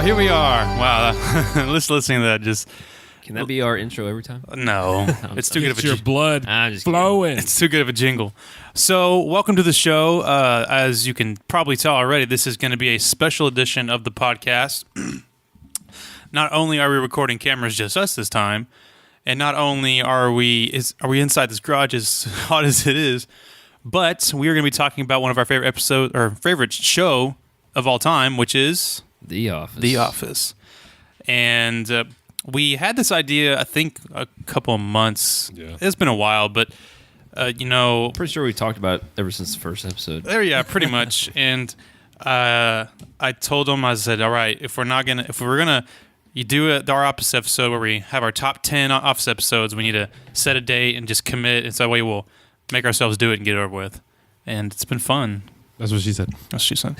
here we are. Wow, listening to that just... Can that be our intro every time? No, it's too good of a your blood just flowing. It's too good of a jingle. So, welcome to the show. As you can probably tell already, this is going to be a special edition of the podcast. Not only are we recording cameras just us this time, and not only are we inside this garage as hot as it is, but we are going to be talking about one of our favorite episodes or favorite show of all time, which is The Office. The Office. And we had this idea, I think, a couple of months. Yeah. It's been a while, but Pretty sure we talked about it ever since the first episode. yeah, pretty much. And I told him, I said, all right, if we're gonna you do our Office episode where we have our top 10 Office episodes, we need to set a date and just commit, and so that way we'll make ourselves do it and get it over with. And it's been fun. That's what she said. That's what she said.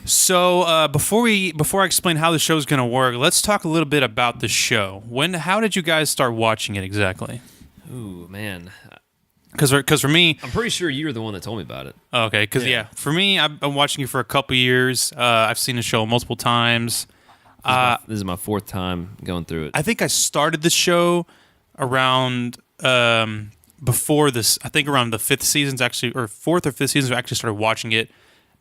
So before I explain how the show's going to work, let's talk a little bit about the show. How did you guys start watching it exactly? Ooh, man. Because for me... I'm pretty sure you were the one that told me about it. Okay, because for me, I've been watching it for a couple years. I've seen the show multiple times. This is my fourth time going through it. I think I started the show around... before this, I think around the fourth or fifth season, I actually started watching it.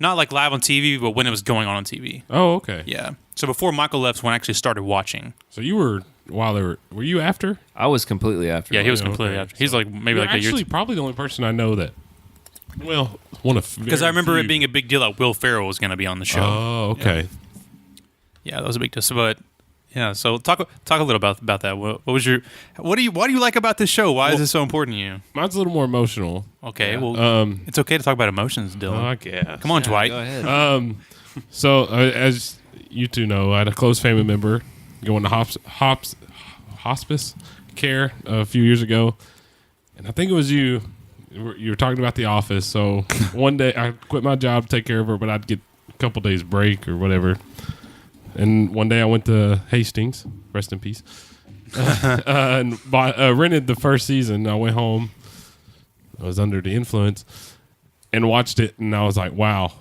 Not like live on TV, but when it was going on TV. Oh, okay. Yeah. So before Michael left, when I actually started watching. So you were were you after? I was completely after. Yeah, he was Oh, completely okay. after. He's like maybe You're like a year. actually probably the only person I know that. Well, one of Because I remember it being a big deal that Will Ferrell was going to be on the show. Oh, okay. Yeah, that was a big deal. So, but yeah, so talk a little about that. What do you like about this show? Why is this so important to you? Mine's a little more emotional. Okay, well, it's okay to talk about emotions, Dylan. I guess. Come on, Dwight. Go ahead. So as you two know, I had a close family member going to hospice care a few years ago, and I think it was you. You were talking about The Office. So one day I quit my job to take care of her, but I'd get a couple days break or whatever. And one day I went to Hastings, rest in peace, and rented the first season. I went home. I was under the influence and watched it, and I was like, "Wow!"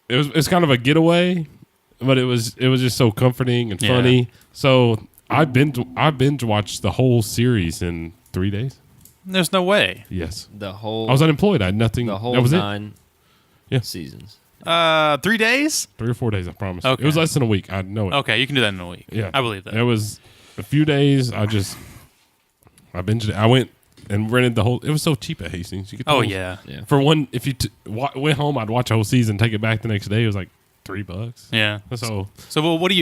It's kind of a getaway, but it was just so comforting and funny. Yeah. So I binge watched the whole series in 3 days. There's no way. Yes, The whole. I was unemployed. I had nothing. The whole that was 9 Yeah. seasons. 3 days? 3 or 4 days. I promise. Okay. It was less than a week. I know it. Okay, you can do that in a week. Yeah, I believe that. It was a few days. I binged it. I went and rented the whole. It was so cheap at Hastings. You get the Oh whole- yeah. Yeah. For one, if you went home, I'd watch a whole season, take it back the next day. It was like $3. Yeah. So What do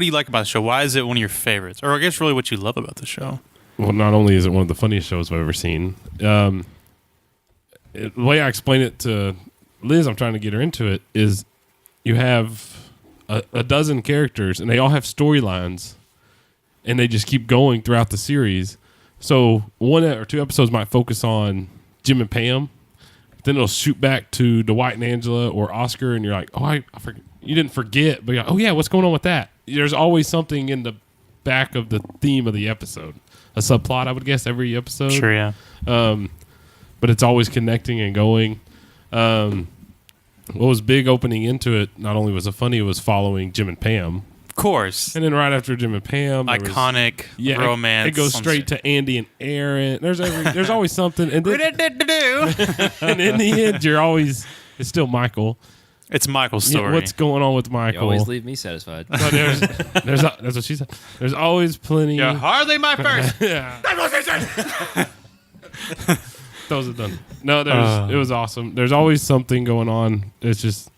you like about the show? Why is it one of your favorites? Or I guess really what you love about the show? well, not only is it one of the funniest shows I've ever seen. The way I explain it to Liz, I'm trying to get her into it, is you have a dozen characters and they all have storylines, and they just keep going throughout the series. So 1 or 2 episodes might focus on Jim and Pam, then it'll shoot back to Dwight and Angela or Oscar, and you're like, oh, I forget. You didn't forget, but you're like, oh yeah, what's going on with that? There's always something in the back of the theme of the episode, a subplot, I would guess, every episode. Sure, yeah. But it's always connecting and going. What was big opening into it, not only was it funny, it was following Jim and Pam. Of course. And then right after Jim and Pam, there was- Iconic romance. It goes straight to Andy and Aaron. There's always something. And then, and in the end, it's still Michael. It's Michael's story. What's going on with You Michael? always leave me satisfied. So that's what she said. There's always plenty. You're hardly my first. Yeah. That's what she said. Those are done. No, it was awesome. There's always something going on. It's just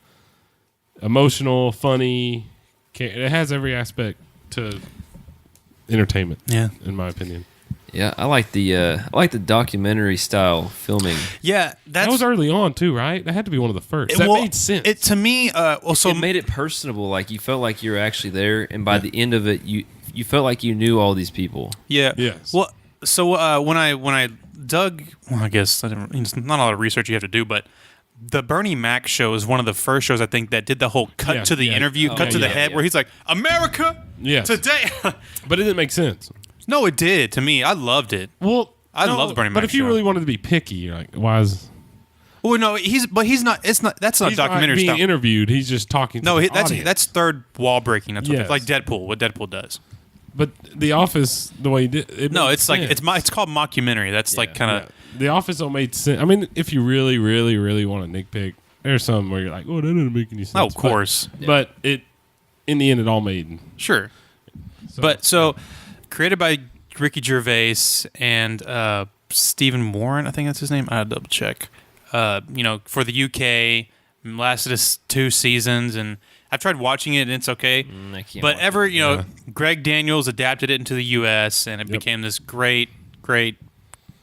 emotional, funny. It has every aspect to entertainment. Yeah. In my opinion. Yeah, I like the documentary style filming. Yeah, That was early on too, right? That had to be one of the first. That made sense. It to me. So It made it personable. Like you felt like you were actually there, and by the end of it, you felt like you knew all these people. yeah. Yes. Well, so when I dug, well, I guess it's not a lot of research you have to do, but the Bernie Mac show is one of the first shows I think that did the whole cut to the interview, cut to the head, where he's like, "America, today." But it didn't make sense. No, it did to me. I loved it. Well, I love the Bernie Mac But if you show. really wanted to be picky, you're like, why is? Well, no, he's not. It's not. That's not He's documentary not being stuff. interviewed. He's just talking. No, to the that's audience. third wall breaking. That's what, Yes. like Deadpool. What Deadpool does. But The Office, the way he did it, No, made it's like sense. it's called mockumentary. That's like kind of. Yeah. The Office don't make sense. I mean, if you really, really, really want to nitpick, there's some where you're like, oh, that doesn't make any sense. Oh, of course. But it, in the end, it all made. Sure. So created by Ricky Gervais and Stephen Warren, I think that's his name. I had to double check. For the UK, lasted us 2 seasons, and I've tried watching it, and it's okay. I can't But watch it. Greg Daniels adapted it into the US, and it became this great, great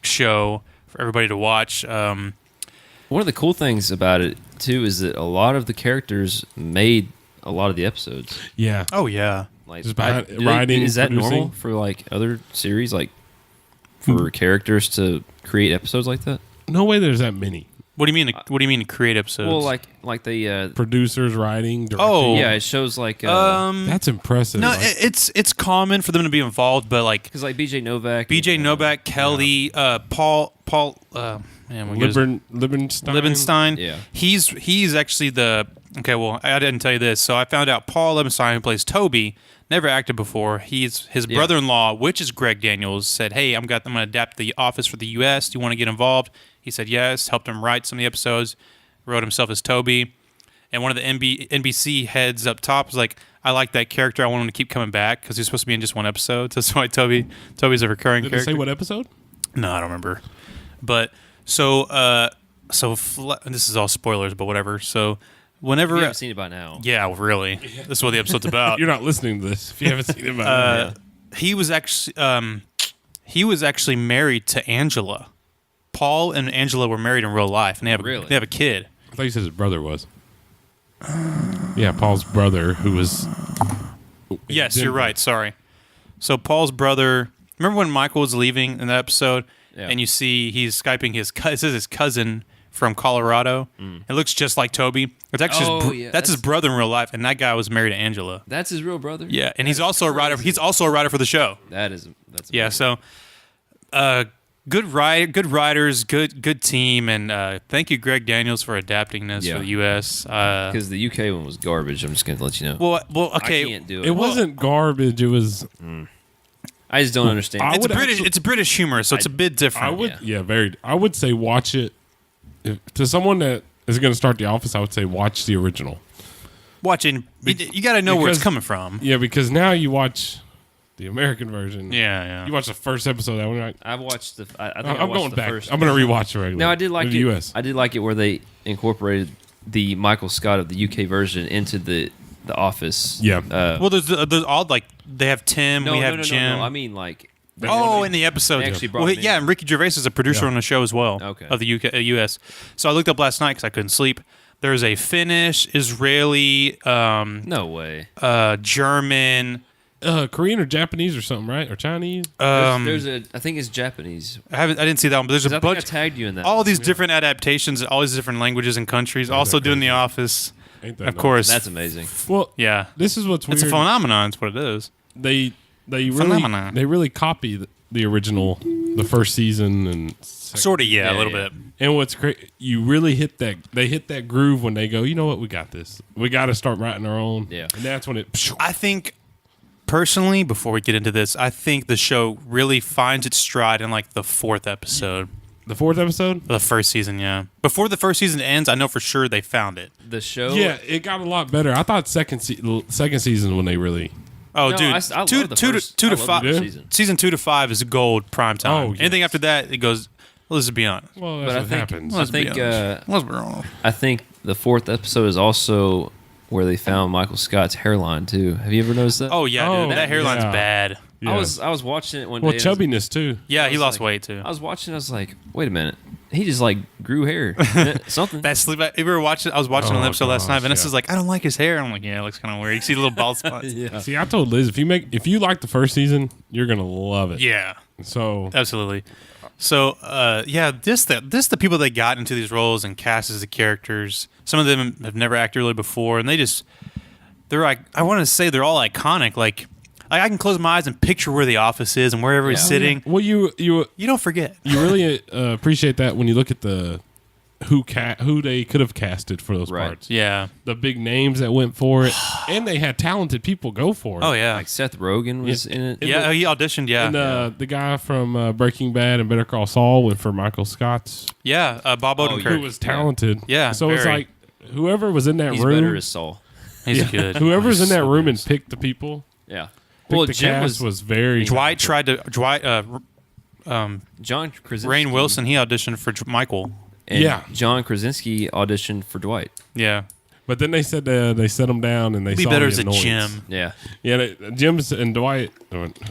show for everybody to watch. One of the cool things about it too is that a lot of the characters made a lot of the episodes. Yeah. Oh yeah. Like Just behind- do they- writing, is that producing? normal for like other series, like for characters to create episodes like that? No way there's that many. What do you mean? What do you mean to create episodes? Well, like they Producers, writing, directing. Oh. yeah, it shows like That's impressive. no, Like, it's common for them to be involved, but like because like BJ Novak, BJ Novak, Kelly, Paul, Liebenstein. Liebenstein. Yeah. He's actually the okay. Well, I didn't tell you this, so I found out Paul Liebenstein, who plays Toby, never acted before. His Yeah. brother-in-law, which is Greg Daniels, said, "Hey, I'm going to adapt The Office for the U.S. Do you want to get involved?" He said yes. Helped him write some of the episodes. Wrote himself as Toby. And one of the NBC heads up top was like, "I like that character. I want him to keep coming back because he's supposed to be in just one episode." So that's why Toby's a recurring Did it character. say what episode? No, I don't remember. But so this is all spoilers, but whatever. So whenever you haven't seen it by now. yeah, really, this is what the episode's about. You're not listening to this if you haven't seen it. By now. He was actually married to Angela. Paul and Angela were married in real life, and Really? they have a kid. I thought you said his brother was. Yeah, Paul's brother, who was. Yes, Denver. you're right. Sorry. So Paul's brother. Remember when Michael was leaving in that episode, Yeah. and you see he's skyping it says his cousin from Colorado. It looks just like Toby. It's actually Oh, his yeah, that's his that's- brother in real life, and that guy was married to Angela. That's his real brother. Yeah, and he's also a writer. He's also a writer for the show. That's Yeah, amazing. so good writers, good team, and thank you, Greg Daniels, for adapting this Yeah. for the U.S. Because the UK one was garbage. I'm just gonna let you know. Well, I okay. can't do it. It wasn't garbage. It was. I just don't understand. I It's would British. actually- It's British humor, so it's a bit different. I would. Yeah. Yeah, very. I would say watch it. To someone that is going to start The Office, I would say watch the original. Watching, you got to know where it's because- coming from. Yeah, because now you watch the American version. Yeah. You watch the first episode. That one. Like, I've watched the. I think I'm watched going the back. First. I'm going to rewatch it regularly. No, I did like in it. the US. I did like it where they incorporated the Michael Scott of the UK version into the Office. Yeah. Well, there's all like they have Tim, we have Jim. No. I mean, like, In the episode. They actually brought Well, him in. yeah, and Ricky Gervais is a producer Yeah. on the show as well. Okay. Of the US. So I looked up last night because I couldn't sleep. There's a Finnish, Israeli, no way. German. Korean or Japanese or something, right? Or Chinese? There's a. I think it's Japanese. I didn't see that one, but there's 'Cause a I think I bunch. tagged you in that. All these different adaptations, all these different languages and countries, also doing The Office. Ain't that Of nice? course. That's amazing. Well, Yeah. this is what's weird. It's a phenomenon. It's what it is. They Phenomenon. really copy the original, the first season and second. Sort of, yeah, a Yeah, little yeah. bit. And what's great, you really hit that. They hit that groove when they go, you know what, we got this. We got to start writing our own. Yeah. and that's when it. I think, personally, before we get into this, I think the show really finds its stride in like the 4th episode The 4th episode. of the first season. Yeah, before the first season ends, I know for sure they found it. The show. Yeah, it got a lot better. I thought second season when they really. Oh, No, dude, I love two the to first- two I to love five. the Yeah. season. Season 2 to 5 is gold prime time. Oh, yes. Anything after that, it goes. Well, let's be honest. Well, that's But I what think happens. I Let's be think honest. Let's be honest. I think the 4th episode is also where they found Michael Scott's hairline too. Have you ever noticed that? Oh yeah, Oh, dude, that hairline's yeah. bad. Yeah. I was watching it one day. well and I was- chubbiness too. Yeah, I he was lost like- weight too. I was watching. I was like, wait a minute. He just like grew hair. Something. That sleep. We were watching. I was watching Oh, an episode last night. gosh, Vanessa's yeah. like, I don't like his hair. I'm like, yeah, it looks kind of weird. You see the little bald spots. yeah. See, I told Liz if you like the first season, you're gonna love it. Yeah, So absolutely. So, yeah, the people they got into these roles and cast as the characters. Some of them have never acted really before, and they're like, I want to say they're all iconic. Like I can close my eyes and picture where the office is and wherever he's Yeah. sitting. well, you You don't forget. really appreciate that when you look at who they could have casted for those Right. parts. Yeah. The big names that went for it, and they had talented people go for it. Oh yeah. Like Seth Rogen was in it. Yeah. He auditioned. Yeah. And the guy from Breaking Bad and Better Call Saul went for Michael Scott's, yeah. Bob Oh, Odenkirk. who was talented. Yeah, So it's very. like whoever was in that He's room, better as Saul. He's good. whoever's in that So room good. and picked the people. Yeah. Picked Well, the Jim cast was very Dwight tried to John Krasinski. Rainn Wilson. He auditioned for Michael. And Yeah. John Krasinski auditioned for Dwight. Yeah. But then they said they set him down and they Be saw better the as a annoyance. Jim. Yeah. Yeah, Jim's and Dwight,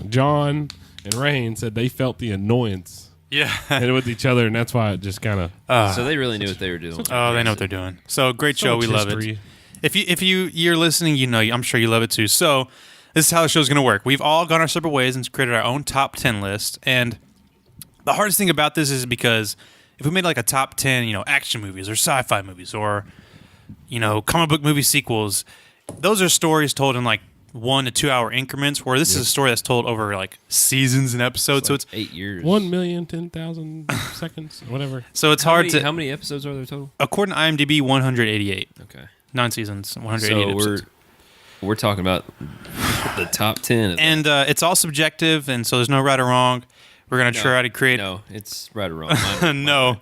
John and Rain said they felt the annoyance Yeah. with each other, and that's why it just kind of So they really knew what they were doing. Oh, they know what they're doing. So great show. We love it. If you're listening, you know, I'm sure you love it too. So this is how the show's going to work. We've all gone our separate ways and created our own top 10 list. And the hardest thing about this is because if we made like a top 10, you know, action movies or sci-fi movies or, you know, comic book movie sequels, those are stories told in like 1 to 2 hour increments, where this is a story that's told over like seasons and episodes. So it's 8 years. 1,010,000 seconds, whatever. hard to. How many episodes are there total? According to IMDb, 188, Okay. 9 seasons, 188 So episodes. we're talking about the top 10. Of And it's all subjective, and so there's no right or wrong. We're gonna try to create. No, it's right or wrong. Mine- No.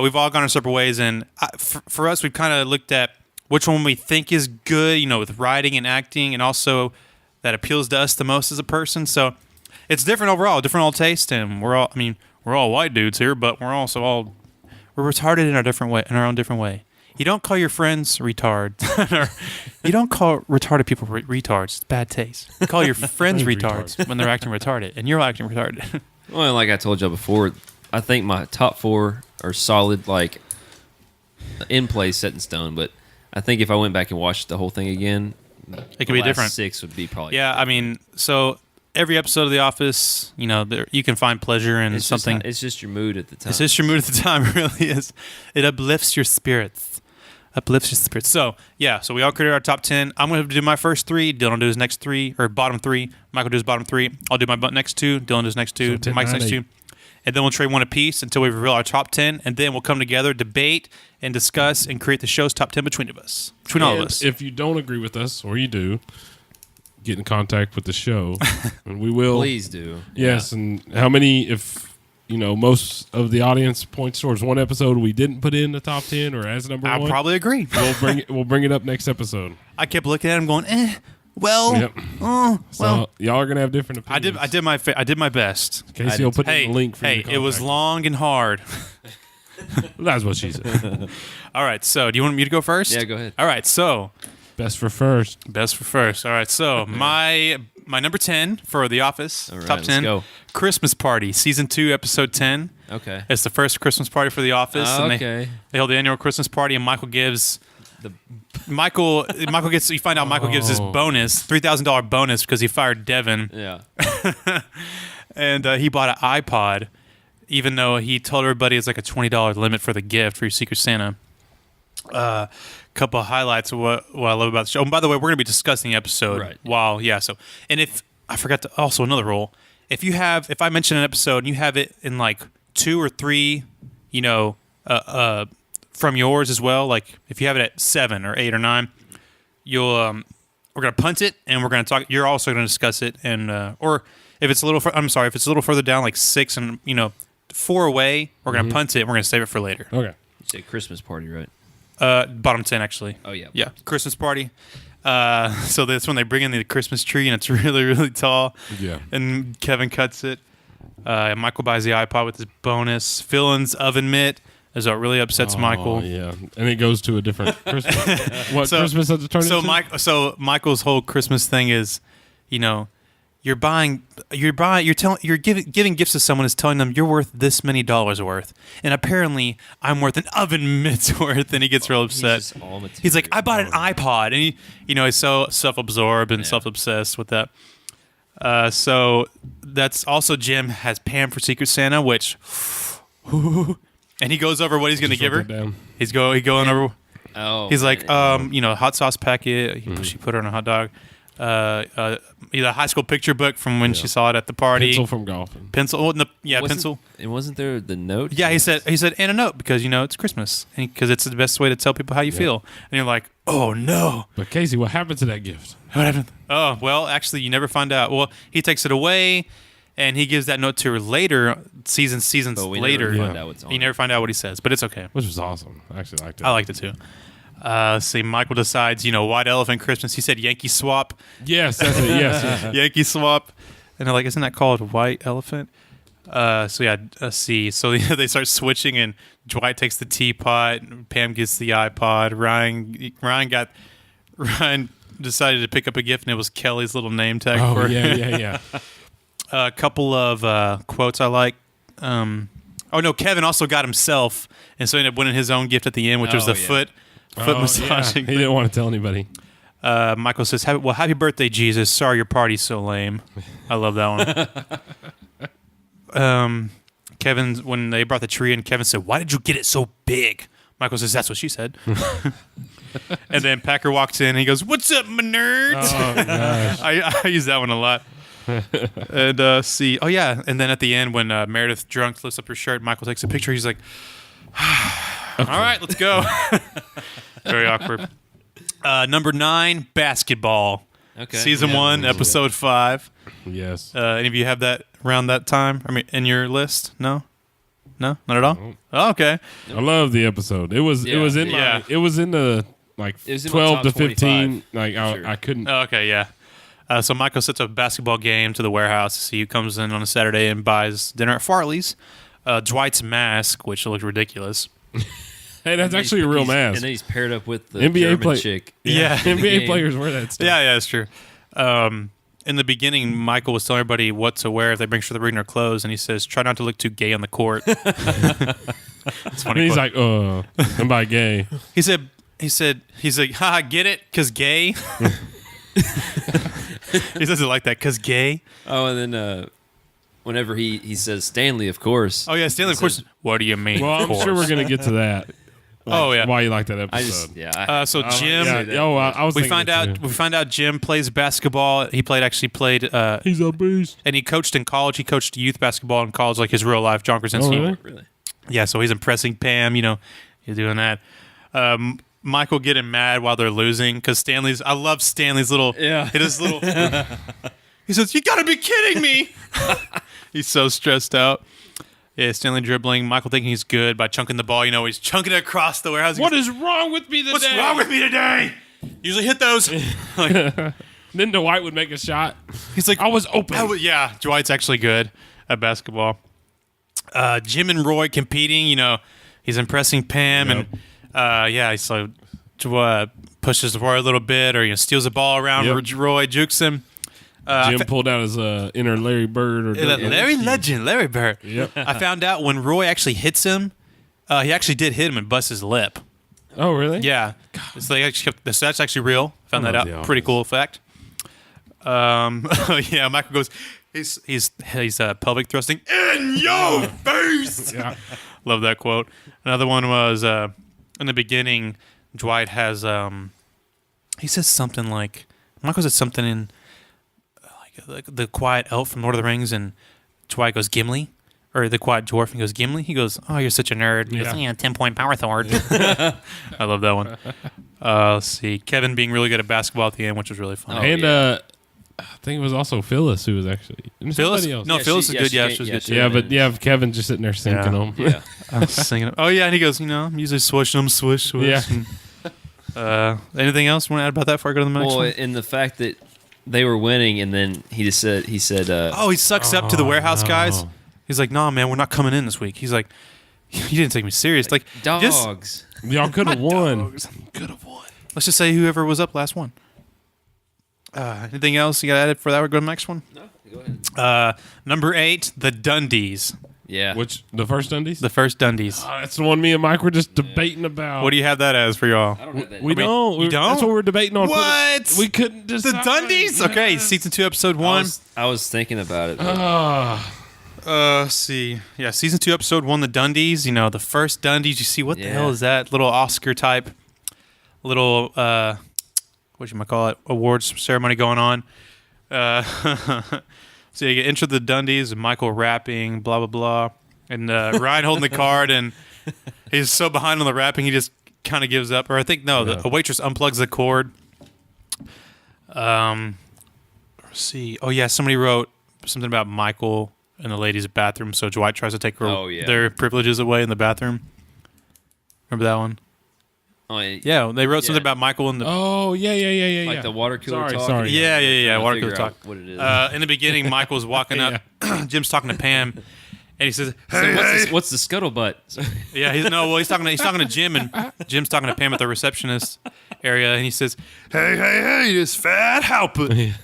We've all gone our separate ways, and for us, we've kind of looked at which one we think is good, you know, with writing and acting, and also that appeals to us the most as a person. So it's different overall, different all taste, and we're all white dudes here, but we're also we're retarded in our different way, in our own different way. You don't call your friends retards. You don't call retarded people retards. It's bad taste. You call your friends retards when they're acting retarded, and you're acting retarded. Well, like I told y'all before, I think my top 4 are solid, like in place, set in stone. But I think if I went back and watched the whole thing again, It could be different. 6 would be probably. Yeah, I mean, so every episode of The Office, you know, you can find pleasure in it's something. It's just your mood at the time. It's just your mood at the time. It really is. It uplifts your spirits. So yeah, so we all created our top 10. I'm going to do my first 3. Dylan will do his next 3, or bottom 3. Michael do his bottom 3. I'll do my next 2. Dylan does next 2. So 10, Mike's 9, next 2. 8. And then we'll trade one apiece until we reveal our top 10. And then we'll come together, debate, and discuss, and create the show's top 10 between all of us. If you don't agree with us, or you do, get in contact with the show, and we will. Please do. Yes, and how many? If you know, most of the audience points towards one episode we didn't put in the top 10 or as number I one. probably agree. We'll bring it up next episode. I kept looking at him going, well, Yep. well. So y'all are gonna have different I opinions. I did my best. Casey will put in Hey, the link for you hey, to it was contact. long and hard. That's what she said. All right, so do you want me to go first? Yeah, go ahead. All right, so Best for first. best for first. All right, so my number 10 for The Office, All right, top let's 10, go. Christmas Party, season 2, episode 10. Okay. It's the first Christmas party for The Office, and Okay. they held the annual Christmas party, and Michael gives. The- Michael gets. You find out Michael gives his bonus, $3,000 bonus, because he fired Devin. Yeah. And he bought an iPod, even though he told everybody it's like a $20 limit for the gift for your Secret Santa. Couple of highlights of what I love about the show. And by the way, we're going to be discussing the episode. Right. So, and if I forgot to, also another rule, if I mention an episode and you have it in like 2 or 3, you know, from yours as well, like if you have it at 7 or 8 or 9, you'll, we're going to punt it and we're going to talk, you're also going to discuss it. And, or if it's a little, if it's a little further down, like 6 and, you know, 4 away, we're going to punt it and we're going to save it for later. Okay. You say Christmas party, right? Bottom 10, actually. Oh, yeah. Yeah, Christmas party. So that's when they bring in the Christmas tree, and it's really, really tall. Yeah. And Kevin cuts it. And Michael buys the iPod with his bonus. Fill-in's oven mitt, as it really upsets Michael. Oh, yeah. And it goes to a different Christmas. What So- Christmas does it turn into? So Michael's whole Christmas thing is, you know, you're giving gifts to someone is telling them you're worth this many dollars worth, and apparently I'm worth an oven mitt's worth, and he gets real upset. just all material. He's like, I bought an iPod, and he, you know, he's so self-absorbed and self-obsessed with that. So that's also Jim has Pam for Secret Santa, which, and he goes over what he's going to Just give her. wrote that down. He going over. Oh. He's like, man. you know, hot sauce packet. She put her on a hot dog. either a high school picture book from when she saw it at the party. Pencil from golfing. Pencil. Oh, pencil. And wasn't there the note? Yeah, he said, and a note because it's Christmas, because it's the best way to tell people how you feel. And you're like, oh no. But Casey, what happened to that gift? What happened? Oh well, actually, you never find out. Well, he takes it away, and he gives that note to her later, seasons But we later. never find out what's on You it. never find out what he says, but it's okay. Which was awesome. I actually liked it. I liked it too. Let's see, Michael decides, White Elephant Christmas. He said Yankee Swap. Yes, that's it. Yes. Yankee Swap. And they're like, isn't that called White Elephant? Let's see. So they start switching, and Dwight takes the teapot, and Pam gets the iPod. Ryan decided to pick up a gift, and it was Kelly's little name tag Oh, for her. yeah. A couple of quotes I like. Kevin also got himself, and so he ended up winning his own gift at the end, which was the foot massaging. He didn't want to tell anybody. Michael says, happy birthday, Jesus. Sorry your party's so lame. I love that one. Kevin, when they brought the tree in, Kevin said, why did you get it so big? Michael says, that's what she said. And then Packer walks in, and he goes, what's up, my nerds? Oh, gosh. I use that one a lot. And and then at the end, when Meredith drunk lifts up her shirt, Michael takes a picture. He's like, all right, let's go. Very awkward. Number 9, basketball. Okay. Season 1, episode 5. Yes. Any of you have that around that time? I mean, in your list? No, not at all. Oh, okay. I love the episode. It was in the like It was in my 12 top to 15. 25, Like sure. I couldn't. Oh, okay, yeah. So Michael sets up a basketball game to the warehouse to see who comes in on a Saturday and buys dinner at Farley's. Dwight's mask, which looked ridiculous. Hey, that's actually a real mask. And then he's paired up with the NBA German play- chick. Yeah. NBA Game. players wear that stuff. Yeah, that's true. In the beginning, Michael was telling everybody what to wear if they make sure they're bringing their clothes, and he says, "Try not to look too gay on the court." It's funny. And he's quote. like, and by gay. He said, haha, get it? Cause gay. He doesn't like that, cause gay. Oh, and then whenever he says Stanley, of course. Oh yeah, Stanley. Of course. What do you mean? Well, of I'm course? sure we're gonna get to that. Oh yeah. Why you like that episode? I just So Jim, I was. we thinking find it out. too. We find out Jim plays basketball. He played. He's a beast. And he coached in college. He coached youth basketball in college, like his real life, John Krasinski. Oh, really? really. Yeah, so he's impressing Pam. He's doing that. Michael getting mad while they're losing because I love Stanley's little. Yeah. His little. He says, "You gotta be kidding me!" He's so stressed out. Yeah, Stanley dribbling. Michael thinking he's good by chunking the ball. He's chunking it across the warehouse. He What goes, is wrong with me today? What's wrong with me today? Usually hit those. Then Dwight would make a shot. He's like, I was open. Yeah, Dwight's actually good at basketball. Jim and Roy competing. He's impressing Pam, Yep. and he's like pushes Roy a little bit, or steals the ball around. Yep. Roy jukes him. Jim pulled out his inner Larry Bird or Larry Bird. Yep. I found out when Roy actually hits him, he actually did hit him and bust his lip. Oh, really? Yeah, that's actually real. Found that love out. The Pretty Office. cool fact. Michael goes. He's pelvic thrusting in your face. Yeah. Love that quote. Another one was in the beginning. Dwight has he says something like Michael said something in like the Quiet Elf from Lord of the Rings, and Dwight goes Gimli, or the Quiet Dwarf, and he goes Gimli. He goes, "Oh, you're such a nerd." He goes, Yeah. 10-point power sword. I love that one. Let's see, Kevin being really good at basketball at the end, which was really fun. Oh, And yeah. I think it was also Phyllis who was actually Phyllis? somebody else. No, Yeah, Phyllis she- is yeah, good. she Yeah, came- she was yeah, good she- too. Yeah, but you have Kevin just sitting there sinking Yeah. them. Yeah. I was singing. Oh yeah, and he goes, usually swish them, swish, swish. Yeah. And, anything else you want to add about that before I go to the next Well, one? in the fact that they were winning, and then he said, He sucks up to the warehouse guys. He's like, "Nah, man, we're not coming in this week." He's like, "You didn't take me serious." Like, dogs. Y'all could have won. Could have won. Let's just say whoever was up last one. Anything else you got added for that? We go to the next one. No, go ahead. Number 8, the Dundies. Yeah. Which the first Dundies? The first Dundies. That's the one me and Mike were just debating about. What do you have that as for y'all? I don't have that. We don't. you don't? That's what we're debating on. What? We couldn't The decide. Dundies? Okay, Yes. season 2, episode 1. I was thinking about it. but- Let's see. Yeah, season 2, episode 1, the Dundies. The first Dundies. You see, what the Yeah. hell is that? Little Oscar type. Little, awards ceremony going on. So you get intro to the Dundies, Michael rapping, blah blah blah, and Ryan holding the card, and he's so behind on the rapping he just kind of gives up. Or I think a waitress unplugs the cord. Let's see. Oh yeah, somebody wrote something about Michael in the ladies' bathroom. So Dwight tries to take their privileges away in the bathroom. Remember that one? Oh, yeah, they wrote something about Michael in the. Oh yeah. Like the water cooler talk. Sorry. Yeah. Water cooler talk. What it is? In the beginning, Michael's walking up. Jim's talking to Pam, and he says, "Hey, what's the scuttlebutt?" Yeah, he's talking to Jim, and Jim's talking to Pam at the receptionist area, and he says, "Hey, this fat Halpert."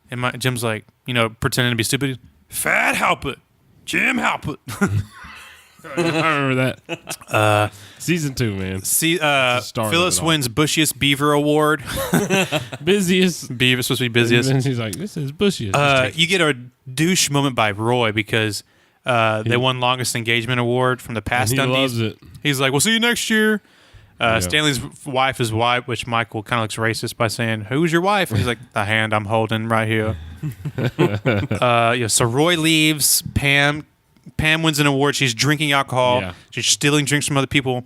And Jim's like, pretending to be stupid. Fat Halpert, Jim Halpert. I remember that. Season 2, man. Phyllis wins Bushiest Beaver Award. Busiest. Beaver supposed to be busiest. And he's like, this is bushiest. You get a douche moment by Roy because they won Longest Engagement Award from the past and he Dundies. loves it. He's like, we'll see you next year. Stanley's wife is white, which Michael kind of looks racist by saying, who's your wife? And he's like, the hand I'm holding right here. So Roy leaves. Pam wins an award. She's drinking alcohol. Yeah. She's stealing drinks from other people.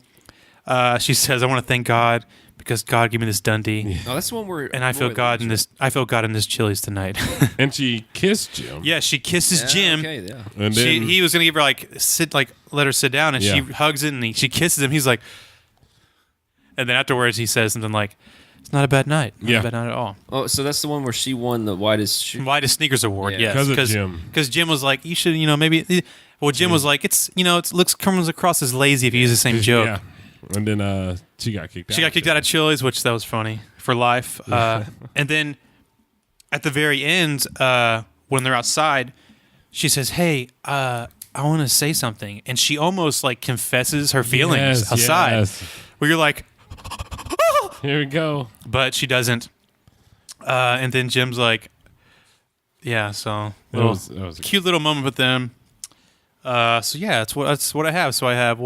She says, I want to thank God because God gave me this Dundee. Yeah. Oh, that's the one where I feel God in this. I feel God in this Chili's tonight. And she kissed Jim. Yeah, she kisses Jim. Okay, yeah. And then, he was gonna give her let her sit down, and she hugs it and she kisses him. He's like, and then afterwards he says something like, "It's not a bad night. Not a bad night at all." Oh, so that's the one where she won the whitest sneakers award. Yeah. Yes, because Jim. Because Jim was like, you should, maybe. Well, Jim was like, it's, comes across as lazy if you use the same joke. Yeah. And then she got kicked out. She got kicked out of Chili's, which that was funny for life. And then at the very end, when they're outside, she says, "Hey, I want to say something," and she almost confesses her feelings outside. Yes. Where you're like, here we go, but she doesn't. And then Jim's like, "Yeah." So that was a cute little moment with them. So yeah, that's what I have. So I have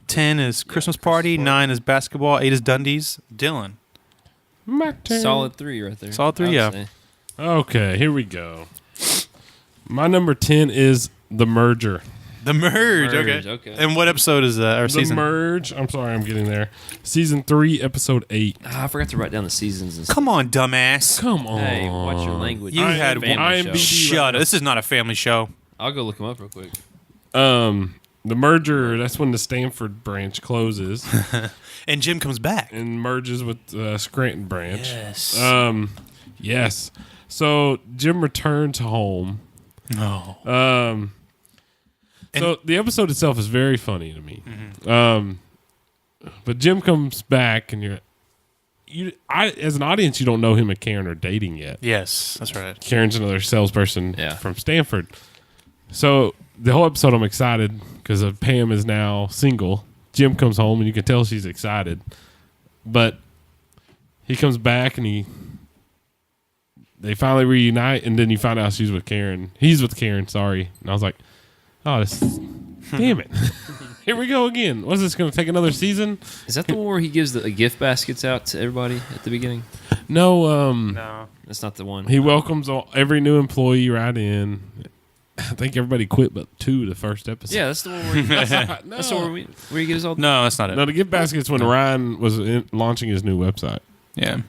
10 is Christmas party, 9 is basketball, 8 is Dundies. Dylan. Solid 3 right there. Solid 3, yeah. Okay, here we go. My number 10 is The Merger. The Merge. Okay. And what episode is that? Or season? The Merge. I'm sorry, I'm getting there. Season 3, episode 8. I forgot to write down the seasons and stuff. Come on, dumbass. Come on. Hey, watch your language. You had one. Shut up. This is not a family show. I'll go look them up real quick. The Merger, that's when the Stanford branch closes. And Jim comes back. And merges with Scranton branch. Yes. Yes. So Jim returns home. No. So the episode itself is very funny to me. Mm-hmm. But Jim comes back, and as an audience, you don't know him and Karen are dating yet. Yes, that's right. Karen's another salesperson from Stanford. So the whole episode, I'm excited because Pam is now single. Jim comes home, and you can tell she's excited. But he comes back, and they finally reunite, and then you find out she's with Karen. He's with Karen, sorry. And I was like, oh, damn it. Here we go again. Was this going to take another season? Is that the one where he gives the gift baskets out to everybody at the beginning? No. No. That's not the one. He welcomes every new employee right in. I think everybody quit but 2 the first episode. Yeah, that's the one where he, that's the one where he gives all the... No, that's not it. No, the gift baskets when Ryan was launching his new website. Yeah.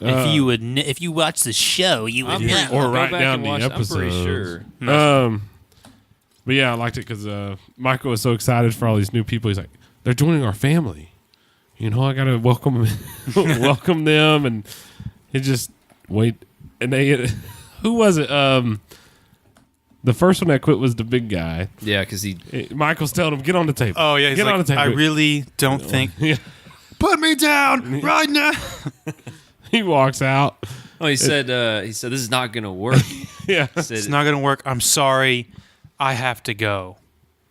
If you watch the show, you would know. Or write down the episodes. I'm pretty sure. But yeah, I liked it because Michael was so excited for all these new people. He's like, they're joining our family. I got to welcome them. And he just wait. And who was it? The first one that quit was the big guy. Yeah, because Michael's telling him, get on the table. Oh, yeah. Get on the table. I really don't think. Put me down right now. He walks out. Oh, he said, this is not going to work. Yeah. It's not going to work. I'm sorry. I have to go.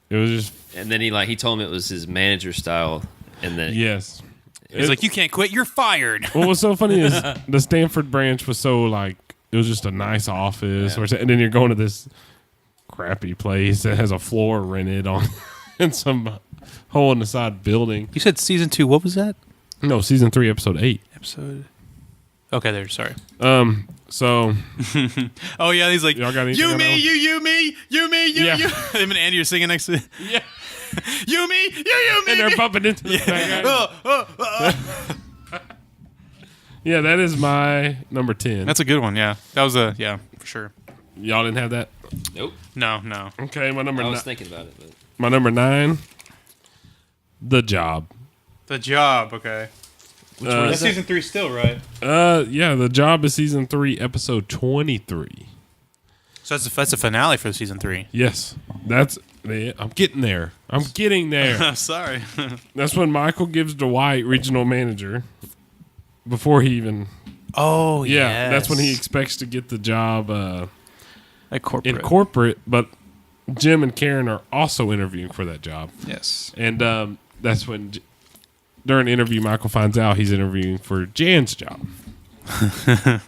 It was just. And then he told him it was his manager style. And then. Yes. He's like, you can't quit. You're fired. What was so funny is the Stanford branch was so it was just a nice office. Yeah. And then you're going to this crappy place that has a floor rented on in some hole in the side building. You said season 2. What was that? No, season 3, episode 8. Episode Okay, there. Sorry. So Oh yeah, he's like, Y'all got anything you on me, that one? you me, you me, you Yeah. you. Him and Andy are singing next to it. yeah, You me, you me. and they're me. bumping into the back. Oh. Yeah, that is my number 10. That's a good one. Yeah, that was for sure. Y'all didn't have that. Nope. No. Okay, my number I was 9. thinking about it, but My number 9. The Job. The Job. Okay. which one That's is that? season 3 still, right? Yeah, The Job is season 3, episode 23. So that's a finale for season 3. Yes, I'm getting there. I'm getting there. Sorry. That's when Michael gives Dwight regional manager before he even. Oh Yeah, that's when he expects to get the job at corporate. in corporate. But Jim and Karen are also interviewing for that job, Yes. and that's when during the interview Michael finds out he's interviewing for Jan's job.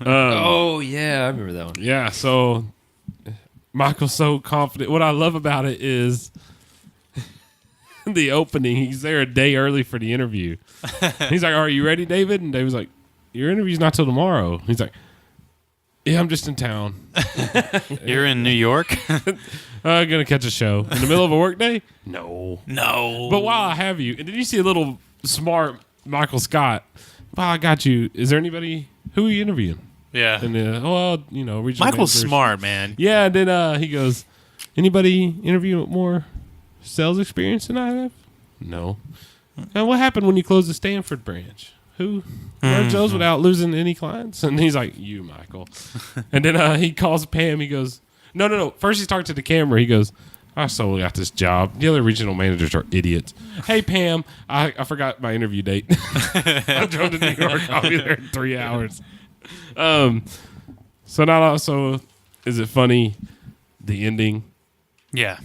Oh yeah, I remember that one. Yeah, so Michael's so confident. What I love about it is the opening. He's there a day early for the interview. He's like, "Are you ready, David?" And David's like, "Your interview's not till tomorrow." He's like, "Yeah, I'm just in town. You're in New York? Gonna catch a show in the middle of a workday." No. No. But while I have you, and then you see a little smart Michael Scott. While I got you, is there anybody? Who are you interviewing? Yeah. And regional Michael's managers. smart, man. Yeah, and then he goes, "Anybody interview with more sales experience than I have?" No. And what happened when you closed the Stanford branch? Who merged those without losing any clients? And he's like, "You, Michael." And then he calls Pam. He goes, No. First he's talking to the camera. He goes, "I solely got this job. The other regional managers are idiots. Hey, Pam, I forgot my interview date. I drove to New York. I'll be there in 3 hours." So not also is it funny, the ending, Yeah.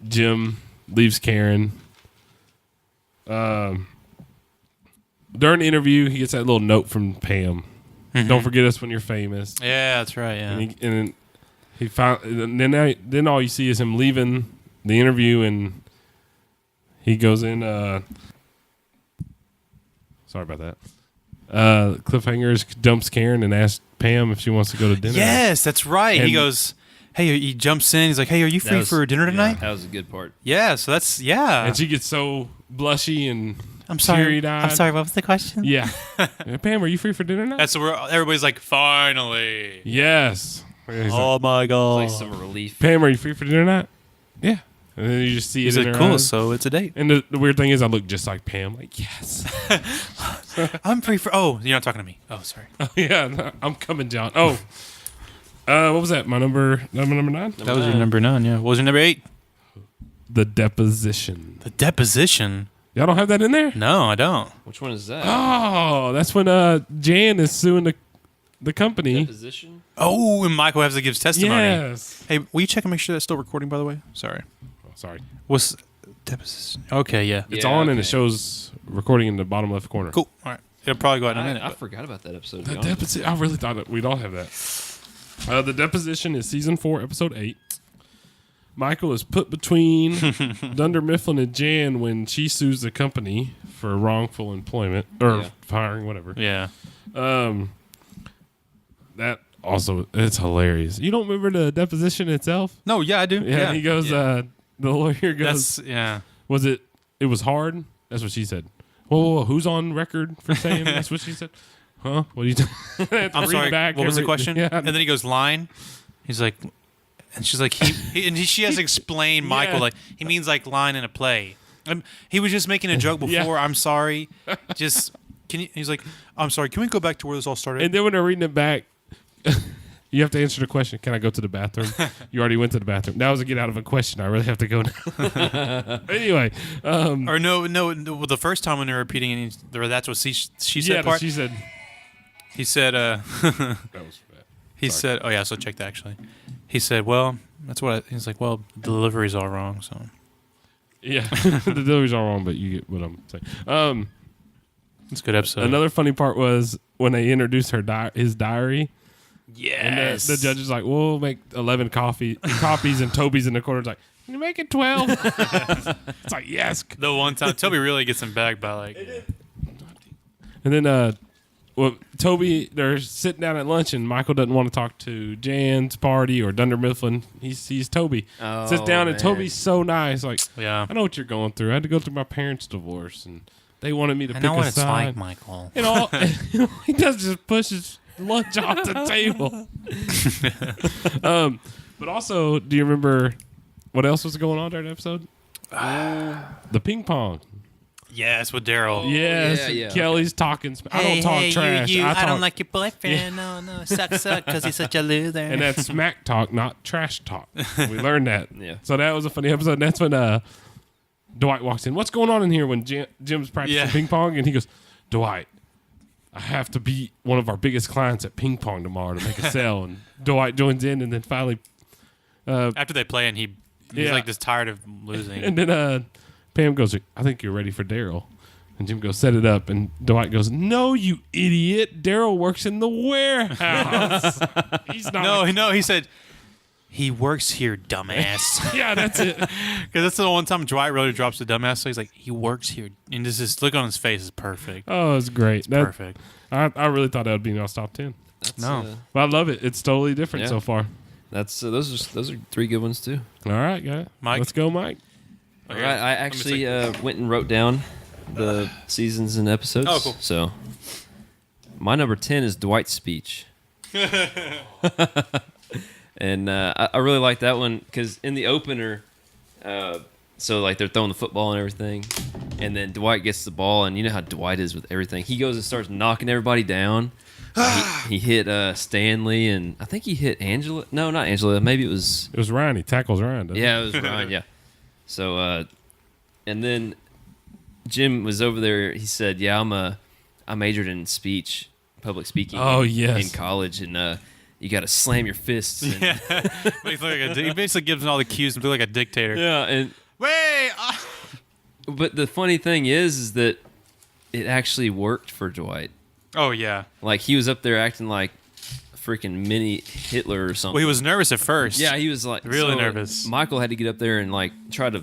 Jim leaves Karen. During the interview, he gets that little note from Pam. "Don't forget us when you're famous." Yeah, that's right. Yeah. And he found. And then all you see is him leaving the interview, and he goes in. Sorry about that. Cliffhangers dumps Karen and asks Pam if she wants to go to dinner. Yes, that's right. And- He goes, hey, he jumps in. He's like, hey, are you free for dinner tonight? That was a good part. Yeah, so that's, And she gets so blushy and I'm sorry. teary-eyed. I'm sorry, what was the question? Yeah. Pam, are you free for dinner now? That's where everybody's like, finally. Yes. He's like, Oh my God. Like some relief. Pam, are you free for dinner now? Yeah. And then you just see He's it in like, her cool, eyes. so it's a date. And the weird thing is I look just like Pam. Like, yes. I'm free for, oh, you're not talking to me. Oh, sorry. Yeah, no, I'm coming, John. Oh. What was that? My number 9? That was your number 9, yeah. What was your number 8? The Deposition. The Deposition. Y'all don't have that in there? No, I don't. Which one is that? Oh, that's when Jan is suing the company. Deposition? Oh, and Michael has to give testimony. Yes. Hey, will you check and make sure that's still recording, by the way? Sorry. Oh, sorry. What's Deposition? Okay, yeah. It's Yeah, on and okay. it shows recording in the bottom left corner. Cool. All right. It'll probably go out in a minute. I but- forgot about that episode. to The be honest. Deposition. I really thought that we'd all have that. The Deposition is season 4, episode 8. Michael is put between Dunder Mifflin and Jan when she sues the company for wrongful employment or Yeah. firing, whatever. Yeah. That also, it's hilarious. You don't remember the deposition itself? No, yeah, I do. Yeah. He goes, the lawyer goes, That's, yeah. it was hard? That's what she said. Whoa, who's on record for saying that's what she said? Huh? What are you I'm sorry. What was the question? Yeah. And then he goes, line. He's like, and she's like, she has to explain Michael, Yeah. like, he means like line in a play. He was just making a joke before. Yeah. I'm sorry. Just, he's like, I'm sorry. Can we go back to where this all started? And then when they're reading it back, you have to answer the question. Can I go to the bathroom? You already went to the bathroom. That was a get out of a question. I really have to go now. Anyway. or no, the first time when they were repeating it, that's what she said Yeah, part. she said. He said, That was bad. he said, oh yeah, so check that actually. He said, well, that's what he's like, well, the delivery's all wrong, so. Yeah. The delivery's all wrong, but you get what I'm saying. It's a good episode. Another funny part was when they introduced his diary. And yes. the judge is like, we'll make 11 copies, and Toby's in the corner is like, can you make it 12? It's like, yes. The one time Toby really gets him back by like, And then well, Toby, they're sitting down at lunch, and Michael doesn't want to talk to Jan's party or Dunder Mifflin. He sees Toby. Oh, Sits down, and man. Toby's so nice. Like, Yeah. I know what you're going through. I had to go through my parents' divorce, and they wanted me to I pick know what a it's side. like, Michael. And all he does is just push his lunch off the table. But also, do you remember what else was going on during the episode? The ping pong. Yes, with Daryl. Yes, yeah. Kelly's talking. I don't talk trash. I talk, don't like your boyfriend. No, suck, because he's such a loser. and that's smack talk, not trash talk. We learned that. Yeah. So that was a funny episode. And that's when Dwight walks in. What's going on in here? When Jim's practicing Yeah. ping pong, and he goes, Dwight, I have to beat one of our biggest clients at ping pong tomorrow to make a sale. And Dwight joins in, and then finally, After they play, and he's Yeah. like just tired of losing. and then Pam goes, I think you're ready for Daryl. And Jim goes, set it up. And Dwight goes, no, you idiot. Daryl works in the warehouse. He's not. No, he said, he works here, dumbass. Yeah, that's it. Because that's the one time Dwight really drops the dumbass. So he's like, he works here. And this look on his face is perfect. Oh, it's great. Perfect. I really thought that would be in our top 10. That's, No. But I love it. It's totally different Yeah. so far. That's those are 3 good ones too. All right, guys. Mike? Let's go, Mike. All right, I actually went and wrote down the seasons and episodes. Oh, cool. So my number 10 is Dwight's speech. And I really like that one because in the opener, so like they're throwing the football and everything, and then Dwight gets the ball, and you know how Dwight is with everything. He goes and starts knocking everybody down. he hit Stanley, and I think he hit Angela. No, not Angela. Maybe it was. It was Ryan. He tackles Ryan. doesn't he? Yeah, it was Ryan. Yeah. So, and then Jim was over there. He said, "Yeah, I majored in public speaking. Oh, in, yes. in college, and you got to slam your fists." And, Yeah. He basically gives him all the cues and be like a dictator. yeah, and Wait! but the funny thing is that it actually worked for Dwight. Oh, yeah. Like he was up there acting like a freaking mini Hitler or something. Well, he was nervous at first. Yeah, he was like Really nervous. Michael had to get up there and like try to.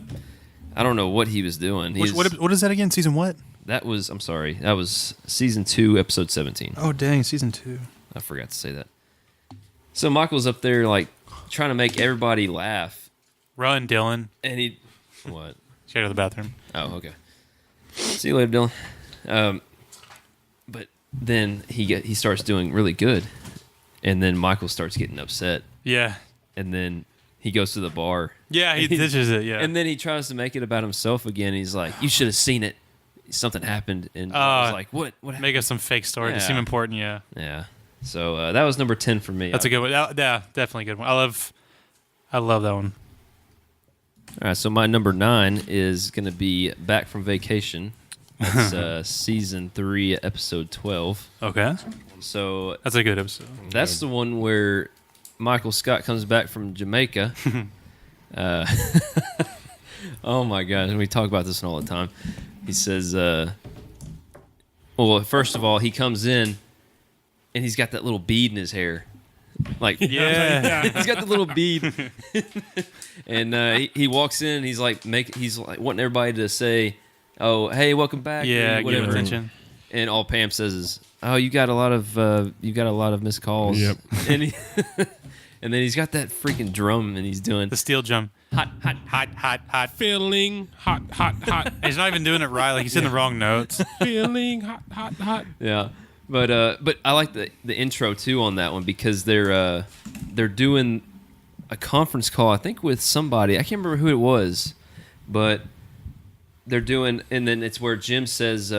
I don't know what he was doing. What is that again? Season what? That was. I'm sorry. That was season 2, episode 17. Oh, dang. Season 2. I forgot to say that. So Michael's up there like trying to make everybody laugh, Run, Dylan. and he. What? Go to the bathroom. Oh, okay. See you later, Dylan. But then he starts doing really good, and then Michael starts getting upset, Yeah. and then he goes to the bar. Yeah, he ditches it, yeah. And then he tries to make it about himself again. He's like, "You should have seen it. Something happened." And I was like, "What? What happened?" Make us some fake story to Yeah. seem important, yeah. Yeah. So that was number 10 for me. That's a good one. Yeah, definitely a good one. I love that one. All right. So my number 9 is going to be Back from Vacation. That's season 3, episode 12. Okay. So That's a good episode. that's the one where Michael Scott comes back from Jamaica. Oh my gosh, and we talk about this all the time. He says, well, first of all, he comes in and he's got that little bead in his hair. Like, Yeah. he's got the little bead. And he walks in and he's like wanting everybody to say, "Oh, hey, welcome back." Yeah, and give him whatever. attention. And all Pam says is, "Oh, you got a lot of missed calls." Yep. And and then he's got that freaking drum and he's doing The steel jump. Hot, hot, hot, hot, hot. Feeling hot, hot, hot. And he's not even doing it right. Like he's in the wrong notes. Feeling hot, hot, hot. yeah. But I like the intro too on that one because they're doing a conference call, I think, with somebody. I can't remember who it was, but they're doing, and then it's where Jim says,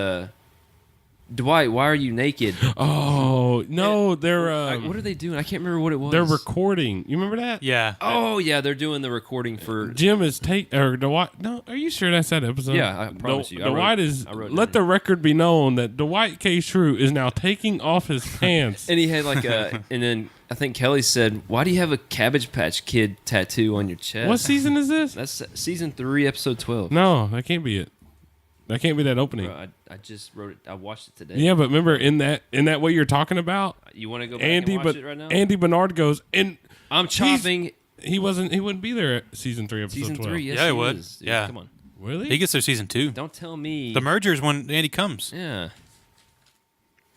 "Dwight, why are you naked?" Oh no, they're What are they doing? I can't remember what it was. they're recording. You remember that? Yeah. Oh yeah, they're doing the recording for. Jim is Dwight. No, are you sure that's that episode? Yeah, I promise you. I Dwight I wrote it let down. the record be known that Dwight K. Schrute is now taking off his pants. And he had like a, and then I think Kelly said, "Why do you have a Cabbage Patch Kid tattoo on your chest?" What season is this? That's season 3, episode 12. No, that can't be it. That can't be that opening. Bro, I just wrote it. I watched it today. Yeah, but remember in that what you're talking about, You want to go back Andy, and watch but it right now? Andy Bernard goes and I'm chopping he wouldn't be there at season 3, episode season 12. 3. Yes, Yeah, he would. is. Dude, Yeah. Come on. Really? He gets there season 2. Don't tell me. The merger is when Andy comes. Yeah.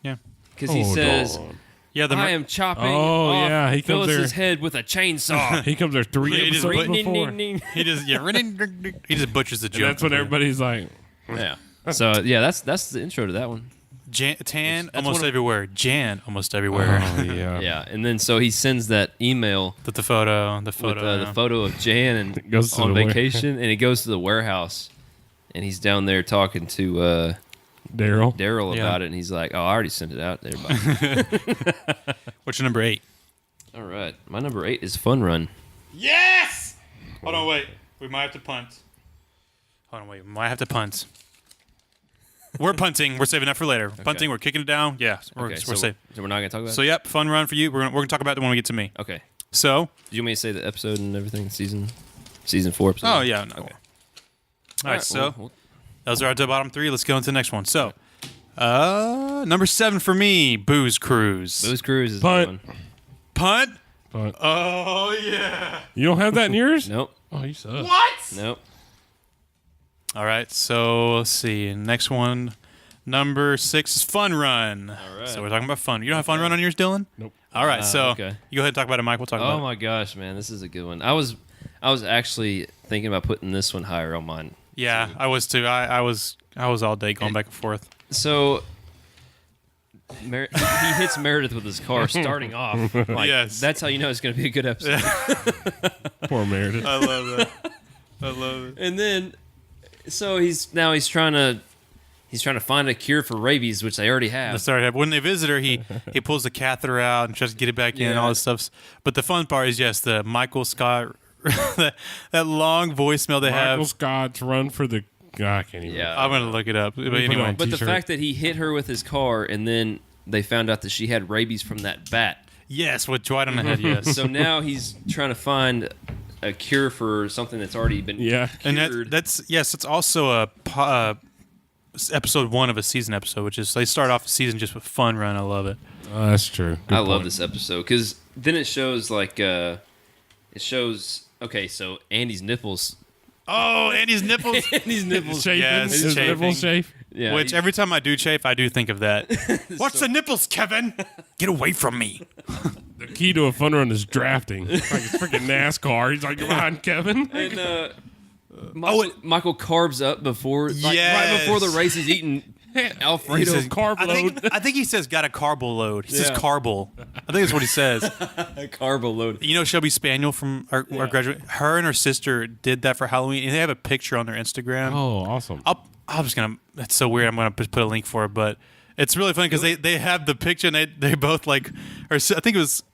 Yeah. because he says, Yeah, I am chopping Oh, off yeah, he comes Phyllis's there- head with a chainsaw. He comes there 3 He just episodes wait- before. he just he just butchers the And joke. that's when everybody's like, Yeah. So yeah, that's the intro to that one. Tan That's almost one of- everywhere. Jan almost everywhere. oh, yeah. Yeah, and then so he sends that email With the photo, with the photo of Jan and Goes to on the vacation, and he goes to the warehouse, and he's down there talking to Daryl. Daryl Yeah. about it, and he's like, "Oh, I already sent it out to everybody." What's your number 8? All right, my number 8 is Fun Run. Yes! Hold on, wait. We might have to punt. Hold on, wait. We might have to punt. We're punting. We're saving that for later. Punting. We're kicking it down. Yeah, we're Okay, so, safe. so we're not gonna talk about So it. yep, fun run for you. We're gonna talk about it when we get to me. Okay. So. Do you want me to say the episode and everything? Season 4 episode. Oh yeah. No. Okay. All right. So well, those are our bottom 3. Let's go into the next one. So, number 7 for me, Booze Cruise. Booze Cruise is Punt. the one. Punt. But Oh yeah. you don't have that in yours? Nope. Oh, you suck. What? Nope. All right. So let's see. Next one. Number 6 is Fun Run. All right. So we're talking about fun. You don't have Fun Run on yours, Dylan? Nope. All right. So okay. you go ahead and talk about it, Mike. We'll talk about Oh it. my gosh, man, this is a good one. I was actually thinking about putting this one higher on mine. Yeah, I was too. I was all day going back and forth. So he hits Meredith with his car starting off. Like, Yes. that's how you know it's going to be a good episode. Poor Meredith. I love that. I love it. And then, so he's trying to find a cure for rabies, which they already have. Sorry, when they visit her, he pulls the catheter out and tries to get it back in and all Yeah. this stuff. But the fun part is, yes, the Michael Scott, that long voicemail they Michael have. Scott's run for the. I can't even. Yeah. I'm gonna look it up. But put it anyway, on But the T-shirt. fact that he hit her with his car, and then they found out that she had rabies from that bat. yes, with Dwight on the head, yes. So now he's trying to find a cure for something that's already been Yeah. And cured. that's it's also episode 1 of a season episode, which is they start off the season just with Fun Run. I love it. That's true. Good I love point. this episode because then it shows okay, so Andy's nipples. Oh, Andy's nipples. Andy's nipples. Chafing. Yes, His chafing. nipples chafe. Yeah, Which every time I do chafe, I do think of that. What's So- the nipples, Kevin? Get away from me. The key to a fun run is drafting. It's like it's freaking NASCAR. He's like, you're behind Kevin. and Michael carbs up before, like, right Yes. before the race. He's eating Alfredo. He says, carb I think he says got a carbo load. He says Yeah. carbo. I think that's what he says. carbo load. You know Shelby Spaniel from our graduate? Her and her sister did that for Halloween, and they have a picture on their Instagram. Oh, awesome. I'm just gonna. That's so weird. I'm gonna put a link for it, but it's really funny because they have the picture and they both like, or I think it was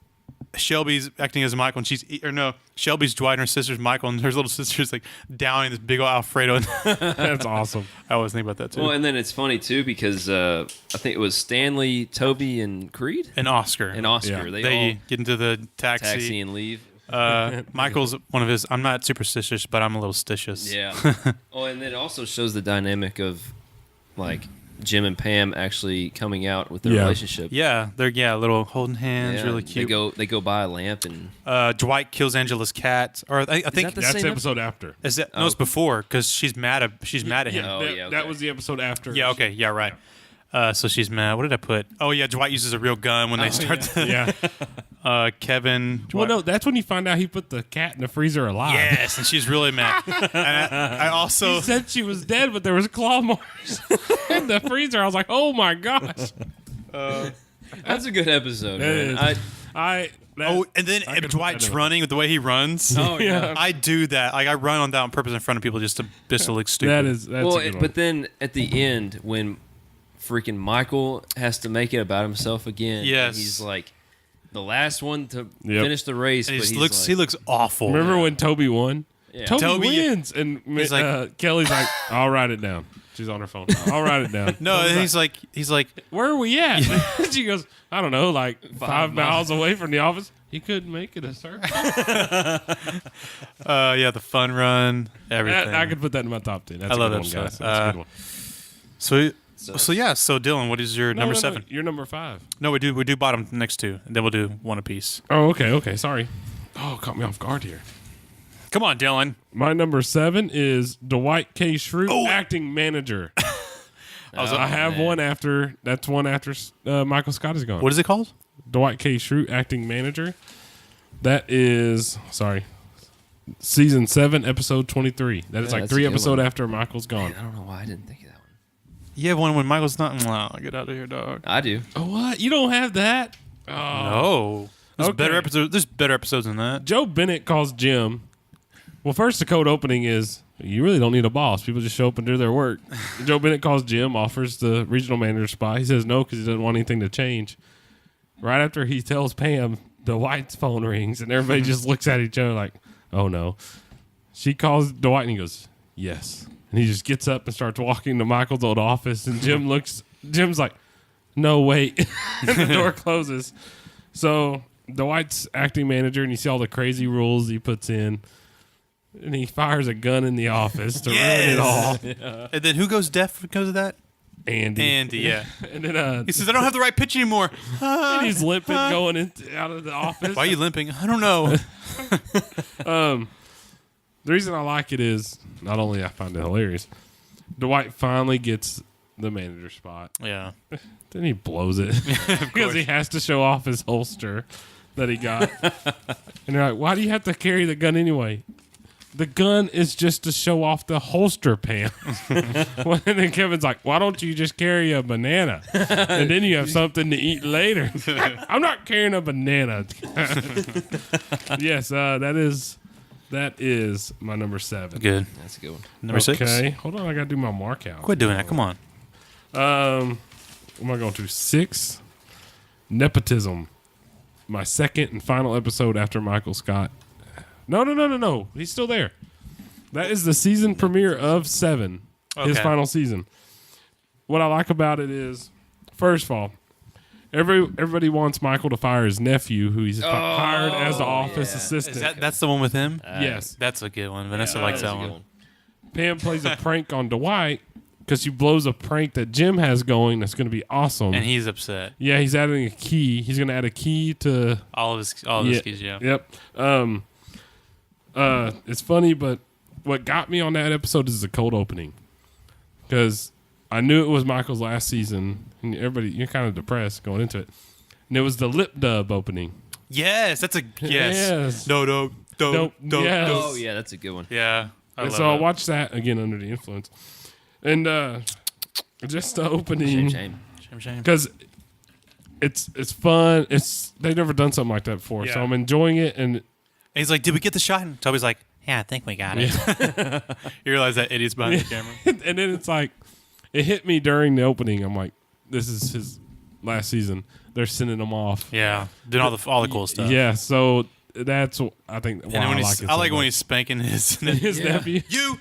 Shelby's acting as Michael, and Shelby's Dwight and her sister's Michael, and her little sister's like downing this big old Alfredo. That's awesome. I always think about that too. Well, and then it's funny too because I think it was Stanley, Toby, and Creed and Oscar. and Oscar. Yeah. They They all get into the taxi and leave. Michael's one of his. I'm not superstitious, but I'm a little stitious. Yeah. Oh, and then it also shows the dynamic of like Jim and Pam actually coming out with their Yeah. relationship. Yeah, they're little holding hands, Yeah, really cute. They go buy a lamp and Dwight kills Angela's cat, or I think that the That's same episode after. is that no, it's before because she's mad at him. Oh, that, yeah, that okay. was the episode after. Yeah, okay, yeah, right. So she's mad. What did I put? Oh yeah, Dwight uses a real gun when they start. Yeah. Kevin. Well, no, that's when you find out he put the cat in the freezer alive. Yes, and she's really mad. And I also He said she was dead, but there was claw marks in the freezer. I was like, oh my gosh. that's a good episode. That Man. is. and then I could- Dwight's I know. running with the way he runs. Oh yeah. I do that. Like I run on that on purpose in front of people just to look stupid. That's Well, a good one. but then at the end when freaking Michael has to make it about himself again. Yes. and he's like the last one to Yep. finish the race, And but he he's looks like, he looks awful. Remember when Toby won? Yeah. Toby Toby- wins. And He's like- Kelly's like, I'll write it down. She's on her phone. I'll write it down. No, Toby's and he's like, where are we at? She goes, I don't know, like 5 miles away from the office. He couldn't make it, sir. yeah, the fun run, everything. I could put that in my top 10. That's I a love good that one, guys. episode. That's a good one. So Dylan, what is your number 7? You're number 5. No, we do bottom next 2, and then we'll do one apiece. Oh, okay. Sorry. Oh, caught me off guard here. Come on, Dylan. My number 7 is Dwight K. Schrute, acting manager. I have man. one after. That's one after Michael Scott is gone. What is it called? Dwight K. Schrute, acting manager. That is season 7, episode 23. That is Yeah, like that's a 3 good episodes one. after Michael's gone. I don't know why I didn't think of that one. You have one when Michael's not. Wow, get out of here, dog. I do. Oh, what? You don't have that? Oh. No. There's Okay. better episodes. There's better episodes than that. Joe Bennett calls Jim. Well, first the code opening is you really don't need a boss. People just show up and do their work. Joe Bennett calls Jim, offers the regional manager spot. He says no because he doesn't want anything to change. Right after he tells Pam, Dwight's phone rings and everybody just looks at each other like, oh no. She calls Dwight and he goes, yes. And he just gets up and starts walking to Michael's old office. And Jim's like, no, wait. And the door closes. So Dwight's acting manager, and you see all the crazy rules he puts in. And he fires a gun in the office to ruin it all. And then who goes deaf because of that? Andy. Yeah. And then He says, I don't have the right pitch anymore. and he's limping going out of the office. Why are you limping? I don't know. The reason I like it is not only I find it hilarious, Dwight finally gets the manager spot. Yeah. Then he blows it because he has to show off his holster that he got. And they're like, why do you have to carry the gun anyway? The gun is just to show off the holster, Pam. And then Kevin's like, why don't you just carry a banana? And then you have something to eat later. I'm not carrying a banana. Yes, that is my number 7. Good. That's a good one. Number 6. Okay, hold on. I got to do my mark out. Quit doing that. Come on. What am I going to? 6. Nepotism. My second and final episode after Michael Scott. No. He's still there. That is the season premiere of 7. His Okay. final season. What I like about it is, first of all, everybody wants Michael to fire his nephew, who he's hired as the office assistant. That's the one with him? Yes. That's a good one. Vanessa likes That's that a good one. Pam plays a prank on Dwight because she blows a prank that Jim has going that's going to be awesome. And he's upset. Yeah, he's adding a key. He's going to add a key to All of his keys, yeah. Yep. It's funny, but what got me on that episode is the cold opening, because I knew it was Michael's last season, and you're kind of depressed going into it. And it was the lip dub opening. Yes, that's a yes. Yes. Dope. Yes. Oh, yeah, that's a good one. Yeah. I And love so I that. watched that again under the influence, and just the opening. Shame. Shame. Because it's fun. They've never done something like that before, so Yeah. I'm enjoying it. And And he's like, did we get the shot? And Toby's like, yeah, I think we got it. You realize that idiot's behind the camera. and then it's like, it hit me during the opening. I'm like, this is his last season. They're sending him off. Yeah. Doing all the cool stuff. Yeah, so that's I think why And then when I he's, like it. I so like when much. he's spanking his his nephew. you.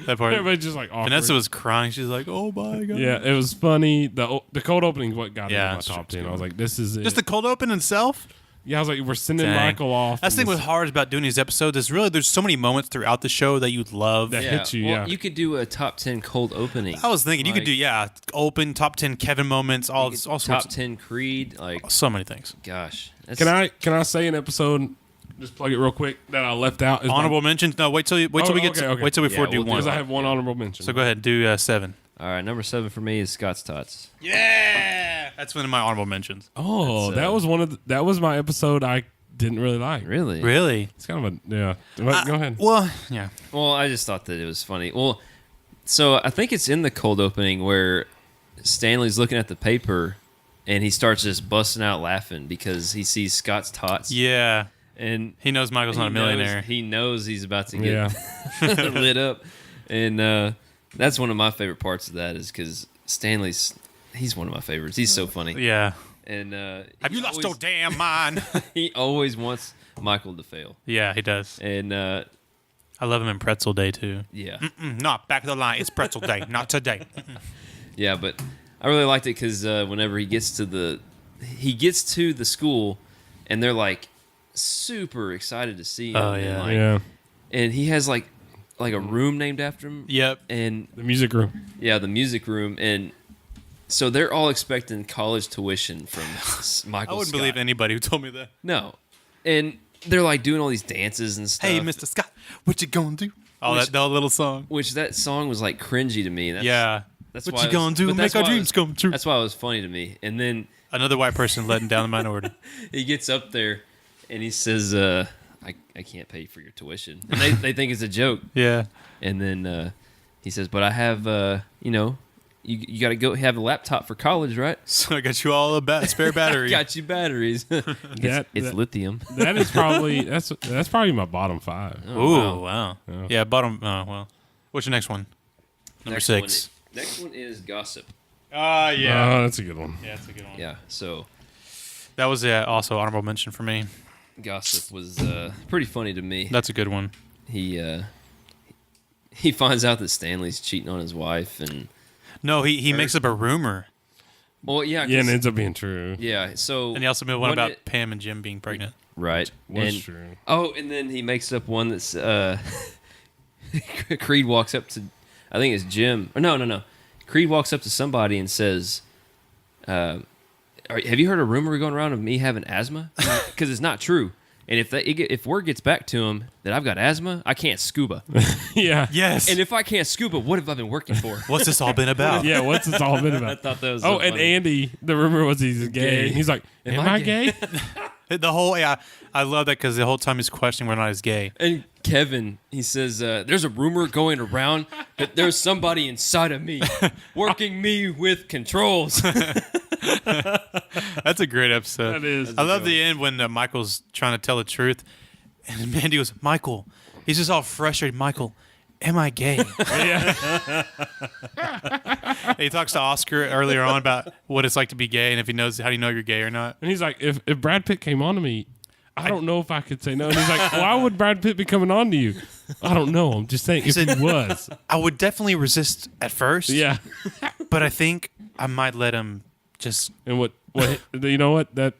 That part. Everybody just like awkward. Vanessa was crying. She's like, "Oh my god!" Yeah, it was funny. The cold opening is what got me Yeah, in my it's top true. 10. I was like, this is it. Just the cold open itself. Yeah, I was like, we're sending Dang. Michael off. That's the thing and with hard about doing these episodes is really there's so many moments throughout the show that you'd love. That hits you, Well, yeah. you could do a top 10 cold opening. I was thinking you could Like, do open top 10 Kevin moments, all sorts top of 10 Creed. Like, so many things. gosh. That's, Can I say an episode? Just plug it real quick that I left out. Is Honorable mentions. No, wait till we get okay, okay. wait till before Yeah, do we'll do one. because I have one honorable mention. So go ahead, do 7. All right, number 7 for me is Scott's Tots. Yeah, that's one of my honorable mentions. Oh, That's, that was that was my episode I didn't really like. Really? Really? It's kind of yeah. But go ahead. Well, yeah. Well, I just thought that it was funny. Well, so I think it's in the cold opening where Stanley's looking at the paper and he starts just busting out laughing because he sees Scott's Tots. Yeah. And He knows Michael's not a millionaire. He knows he's about to Yeah. get lit up. And that's one of my favorite parts of that is because he's one of my favorites. He's so funny. Yeah. And Have you lost your damn mind? He always wants Michael to fail. Yeah, he does. And I love him in Pretzel Day too. yeah. Not back of the line. It's Pretzel Day, not today. Yeah, but I really liked it because whenever he gets to the school, and they're like super excited to see him. Oh, and, yeah. like, Yeah. and he has like a room named after him. Yep. And The music room. yeah, the music room, and so they're all expecting college tuition from Michael. I wouldn't Scott. believe anybody who told me that. No, and they're like doing all these dances and stuff. Hey, Mr. Scott, what you gonna do? Oh, that little song. Which that song was like cringy to me. That's What why you gonna do? Make our dreams come true. That's why it was funny to me. And then Another white person letting down the minority. he gets up there and he says, I can't pay for your tuition. And they think it's a joke. Yeah. And then he says, but I have, you got to go have a laptop for college, right? So I got you all a spare battery. Got you batteries. It's lithium. That is probably that's probably my bottom 5. Ooh, wow. Yeah, bottom. Oh, well. What's your next one? Number 6. Next one is gossip. Yeah. Oh, that's a good one. Yeah, that's a good one. Yeah, so That was also honorable mention for me. gossip was pretty funny to me. That's a good one. He finds out that Stanley's cheating on his wife, and No, he makes up a rumor. well, yeah, Yeah, and it ends up being true. yeah. So And he also made one when about it- Pam and Jim being pregnant. right, Was and, true. Oh, and then he makes up one that's Creed walks up to, I think it's Jim. Or no. Creed walks up to somebody and says, "Have you heard a rumor going around of me having asthma? Because it's not true. And if word gets back to him that I've got asthma, I can't scuba. Yeah. Yes. And if I can't scuba, what have I been working for?" What's this all been about? Yeah, what's this all been I about? thought that was Oh, so and funny. Andy, the rumor was he's gay. Gay. He's like, am I I gay? The whole I love that because the whole time he's questioning whether or not he's gay. And Kevin, he says, there's a rumor going around that there's somebody inside of me working me with controls. That's a great episode. That is. I love the end when Michael's trying to tell the truth, and Mandy goes, "Michael," he's just all frustrated. "Michael, am I gay?" Yeah. He talks to Oscar earlier on about what it's like to be gay, and if he knows how do you know you're gay or not. And he's like, if Brad Pitt came on to me, I don't know if I could say no. And he's like, why would Brad Pitt be coming on to you? I don't know. I'm just saying if said- he was. I would definitely resist at first, Yeah. but I think I might let him just. And what you know what? That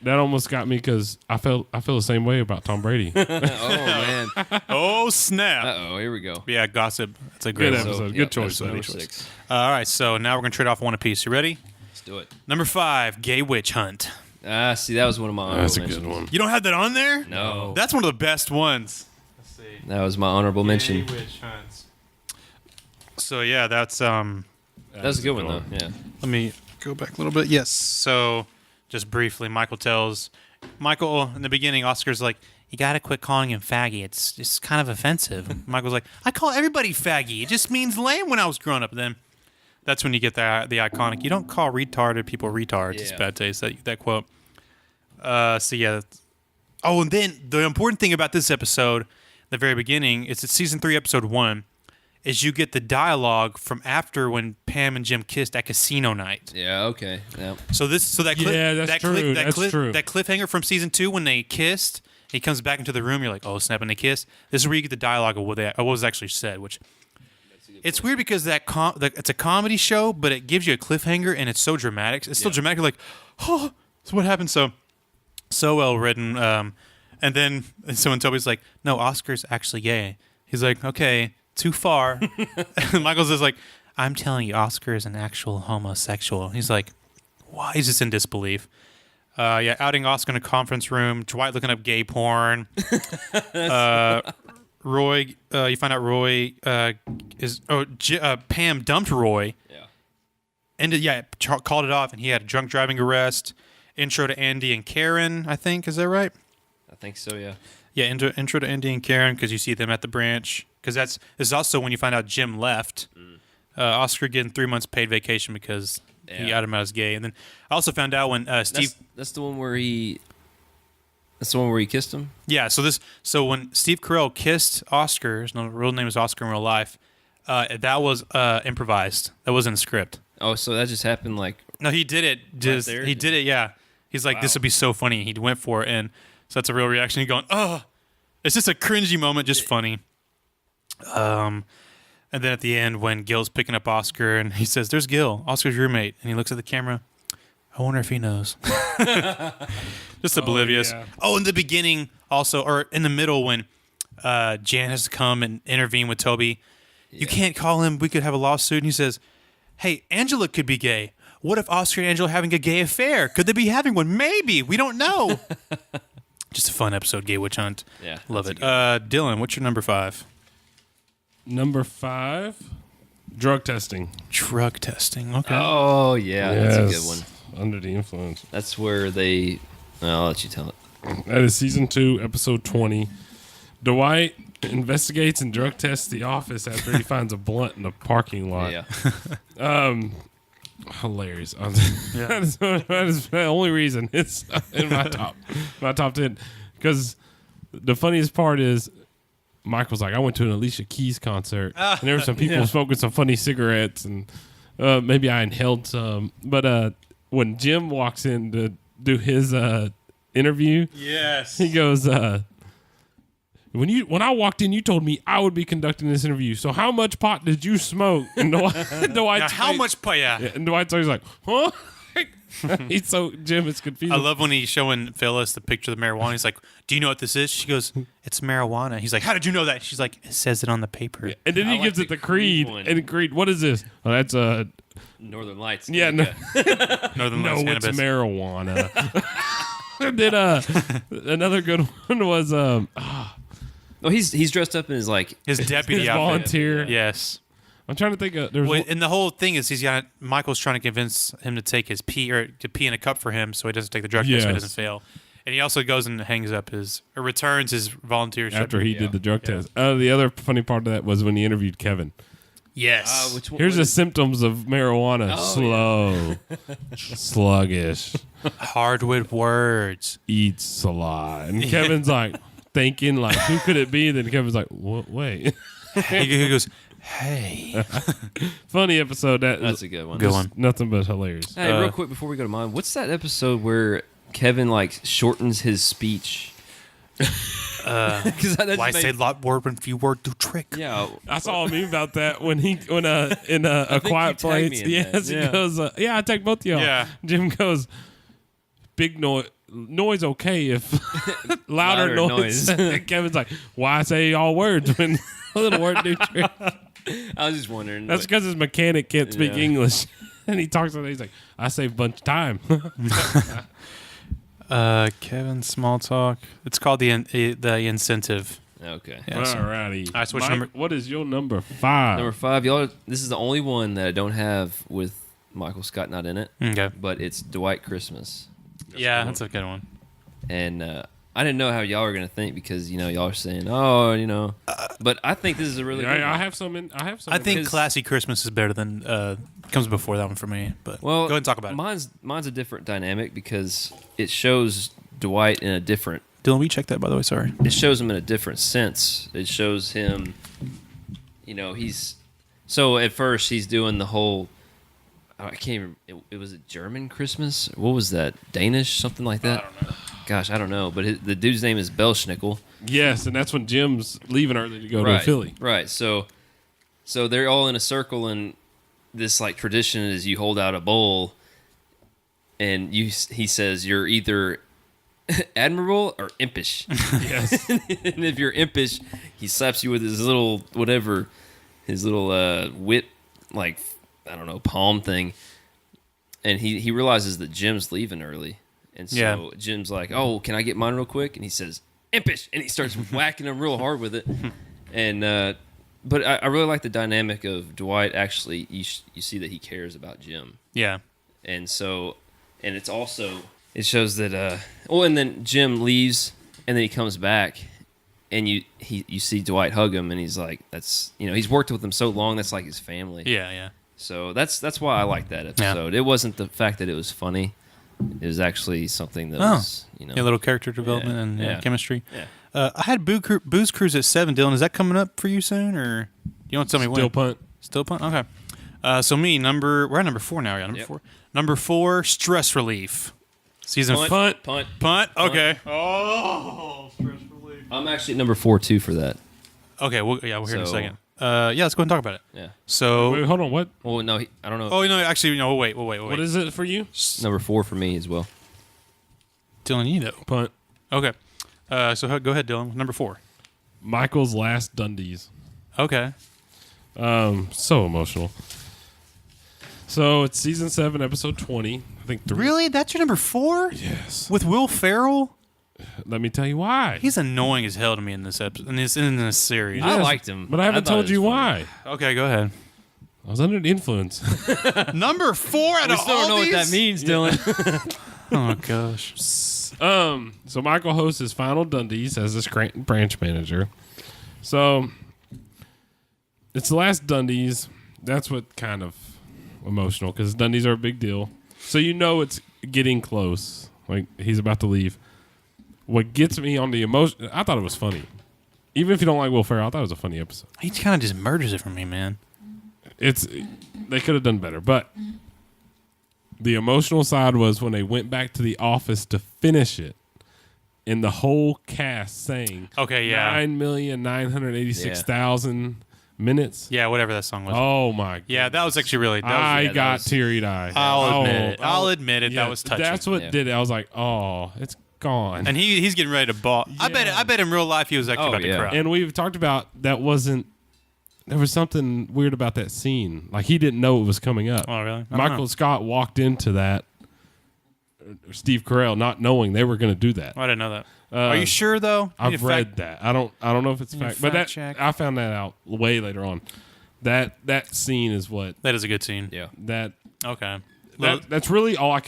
almost got me because I feel the same way about Tom Brady. Oh, man. Oh snap! Uh-oh, here we go. Yeah, gossip. That's a great Good one. episode. Good yep, choice. that's number Good choice. 6. All right, so now we're gonna trade off one apiece. You ready? Let's do it. Number 5, gay witch hunt. See, that was one of my honorable That's a mentions. good one. You don't have that on there? No. That's one of the best ones. Let's see. That was my honorable mention. Witch hunts. So yeah, that's That was a good one, though. Yeah. Let me go back a little bit. Yes. So just briefly, Michael in the beginning, Oscar's like, "You gotta quit calling him faggy. It's just kind of offensive." Michael's like, "I call everybody faggy. It just means lame when I was growing up." And then that's when you get the iconic, "You don't call retarded people retards." It's Yeah. bad taste. That quote. So yeah. Oh, and then the important thing about this episode, the very beginning, is it's season 3, episode 1, is you get the dialogue from after when Pam and Jim kissed at casino night. Yeah, okay. Yeah. So that clip, Yeah, that's true. That's true. That cliffhanger from season 2 when they kissed, he comes back into the room. You're like, "Oh snap!" And they kiss. This is where you get the dialogue of what was actually said. Which it's weird because it's a comedy show, but it gives you a cliffhanger and it's so dramatic. It's still dramatic. You're like, "Oh, so what happened?" So well written. And then someone told me, he's like, "No, Oscar's actually gay." He's like, "Okay, too far." And Michael's just like, "I'm telling you, Oscar is an actual homosexual." He's like, "Why?" He's just in disbelief. Yeah, outing Oscar in a conference room. Dwight looking up gay porn. Roy, you find out Roy Pam dumped Roy. Yeah. Called it off, and he had a drunk driving arrest. Intro to Andy and Karen, I think. Is that right? I think so, yeah. Yeah, intro to Andy and Karen, because you see them at the branch. Because this is also when you find out Jim left. Oscar getting 3 months paid vacation because he outed him out as gay. And then I also found out when Steve. That's the one where he. That's the one where he kissed him. Yeah, so when Steve Carell kissed Oscar, his real name is Oscar in real life. That was improvised. That wasn't a script. Oh, so that just happened like. No, he did it. there? He did it. Yeah, he's like, "This would be so funny." He went for it, and so that's a real reaction. He's going, "Oh, it's just a cringy moment, just funny." And then at the end, when Gil's picking up Oscar, and he says, "There's Gil, Oscar's roommate," and he looks at the camera. I wonder if he knows. Just oblivious. yeah. Oh, in the beginning, also, or in the middle, when Jan has to come and intervene with Toby. You can't call him. We could have a lawsuit. And he says, "Hey, Angela could be gay. What if Oscar and Angela are having a gay affair? Could they be having one? Maybe. We don't know." Just a fun episode, Gay Witch Hunt. Yeah. Love that's it. Dylan, what's your number 5? Number 5, drug testing. Drug testing. Okay. Oh yeah, that's a good one. Under the influence. That's where they. I'll let you tell it. That is season 2, episode 20. Dwight investigates and drug tests the office after he finds a blunt in the parking lot. Yeah. Hilarious. That is the only reason it's in my top 10. Because the funniest part is Michael's like, I went to an Alicia Keys concert, and there were some people smoking some funny cigarettes, and maybe I inhaled some. But when Jim walks in to do his interview, Yes. he goes, when I walked in, you told me I would be conducting this interview. So how much pot did you smoke? And Dwight's Now, how much pot? Yeah. and Dwight's always like, huh? Jim is confused. I love when he's showing Phyllis the picture of the marijuana. He's like, "Do you know what this is?" She goes, "It's marijuana." He's like, "How did you know that?" She's like, "It says it on the paper." And then he gives it the Creed. one. And Creed, what is this? Oh, that's Northern Lights. yeah, no, Northern no, Lights it's cannabis. marijuana. And then another good one was Oh, he's dressed up in his like. His deputy his outfit. volunteer. Yes. I'm trying to think of there's Well, one- and the whole thing is Michael's trying to convince him to take his pee or to pee in a cup for him so he doesn't take the drug test so he Yes. doesn't fail. And he also goes and returns his volunteership. after he did the drug test. The other funny part of that was when he interviewed Kevin. Yes. Which one? Here's the was symptoms of marijuana: slow, sluggish, Hard with words. eats a lot. And Kevin's like thinking, like, who could it be? Then Kevin's like, what? Wait. He goes, "Hey." Funny episode. That's a good one. Good one. Nothing but hilarious. Hey, real quick before we go to mine, what's that episode where Kevin like shortens his speech? Because Why say lot word when few word do trick? Yeah, I saw a meme about that when in a think quiet you tagged place. me in Yes, that. he Yeah. goes, I take both of y'all. Yeah. Jim goes, big noise okay if louder Louder noise. noise. And Kevin's like, why say all words when a little word do trick? I was just wondering. That's because his mechanic can't speak Yeah. English. And he talks like that. He's like, I save a bunch of time. Kevin, small talk. It's called the incentive. Okay. Yeah, so- Alrighty. All right, so which Mike, number- what is your number 5? Number 5, y'all. This is the only one that I don't have with Michael Scott not in it, Okay. but it's Dwight Christmas, Yeah, that's a good one. and I didn't know how y'all were gonna think because y'all are saying, oh, but I think this is a really good I one. have some in. I I think Because- Classy Christmas is better than comes before that one for me. But Well, go ahead and talk about it. Mine's a different dynamic because it shows Dwight in a different. Dylan, we checked that by the way. Sorry. It shows him in a different sense. It shows him, he's. So at first he's doing the whole. I can't even. It was a German Christmas. What was that? Danish, something like that. I don't know. Gosh, I don't know. But the dude's name is Belschnickel. Yes, and that's when Jim's leaving early to go Right. to Philly. Right. So they're all in a circle, and this like tradition is you hold out a bowl, and he says you're either admirable or impish. Yes. And if you're impish, he slaps you with his little whatever, his little whip, like I don't know, palm thing. And he realizes that Jim's leaving early, and so Yeah. Jim's like, "Oh, can I get mine real quick?" And he says, "Impish," and he starts whacking him real hard with it. And but I really like the dynamic of Dwight. Actually, you see that he cares about Jim, Yeah. and so it's also it shows that and then Jim leaves, and then he comes back, and you see Dwight hug him, and he's like, that's he's worked with him so long, that's like his family. Yeah. Yeah. So that's why I like that episode. It wasn't the fact that it was funny; it was actually something that was A little character development and yeah. chemistry. Yeah. I had Booze Cruise at 7. Dylan, is that coming up for you soon, or you want to tell me Still when? punt. Still punt. Okay. So we're at number 4 now. Yeah, number Yep. 4. Number 4, Stress Relief. Season Punt. Punt. Okay. Oh, stress relief. I'm actually at number 4 too for that. Okay. We'll hear in a So- second. Yeah, let's go ahead and talk about it. Yeah. So. Wait, hold on. What? Well, no, I don't know. Oh no! Actually, no. Wait. What is it for you? Number 4 for me as well. Dylan? You know. Punt. Okay. So go ahead, Dylan. Number 4. Michael's last Dundies. Okay. So emotional. So it's season 7, episode 20. I think 3. Really? That's your number 4? Yes. With Will Ferrell? let me tell you why. He's annoying as hell to me in this episode, in this series. I liked him, but I haven't thought told it you was funny. why. Okay, go ahead. I was under the influence. Number 4 out We of still all don't know these? what that means, Dylan. Oh gosh. So Michael hosts his final Dundies as the Scranton branch manager. So it's the last Dundies. That's what kind of emotional because Dundies are a big deal. So you know it's getting close. Like he's about to leave. What gets me on the emotion, I thought it was funny. Even if you don't like Will Ferrell, I thought it was a funny episode. He kind of just murders it for me, man. They could have done better, but the emotional side was when they went back to the office to finish it, and the whole cast sang, Okay, yeah. 9,986,000 minutes. Yeah, whatever that song was. Oh my! Yeah, that was actually really. I that got was- teary eyed. I'll admit it. That was touching. That's what Yeah. did it. I was like, oh, it's gone. And he's getting ready to ball. I bet in real life he was actually Oh, about to yeah. cry. And we've talked about that wasn't. There was something weird about that scene. Like he didn't know it was coming up. Oh, really? I don't Michael know. Scott walked into that. Steve Carell, not knowing they were going to do that. I didn't know that. Are you sure though? You need I've to read fact- that. I don't know if it's You need fact, to but fact that check. I found that out way later on. That scene is what That is a good scene. Yeah. that Okay. Well, that's really all I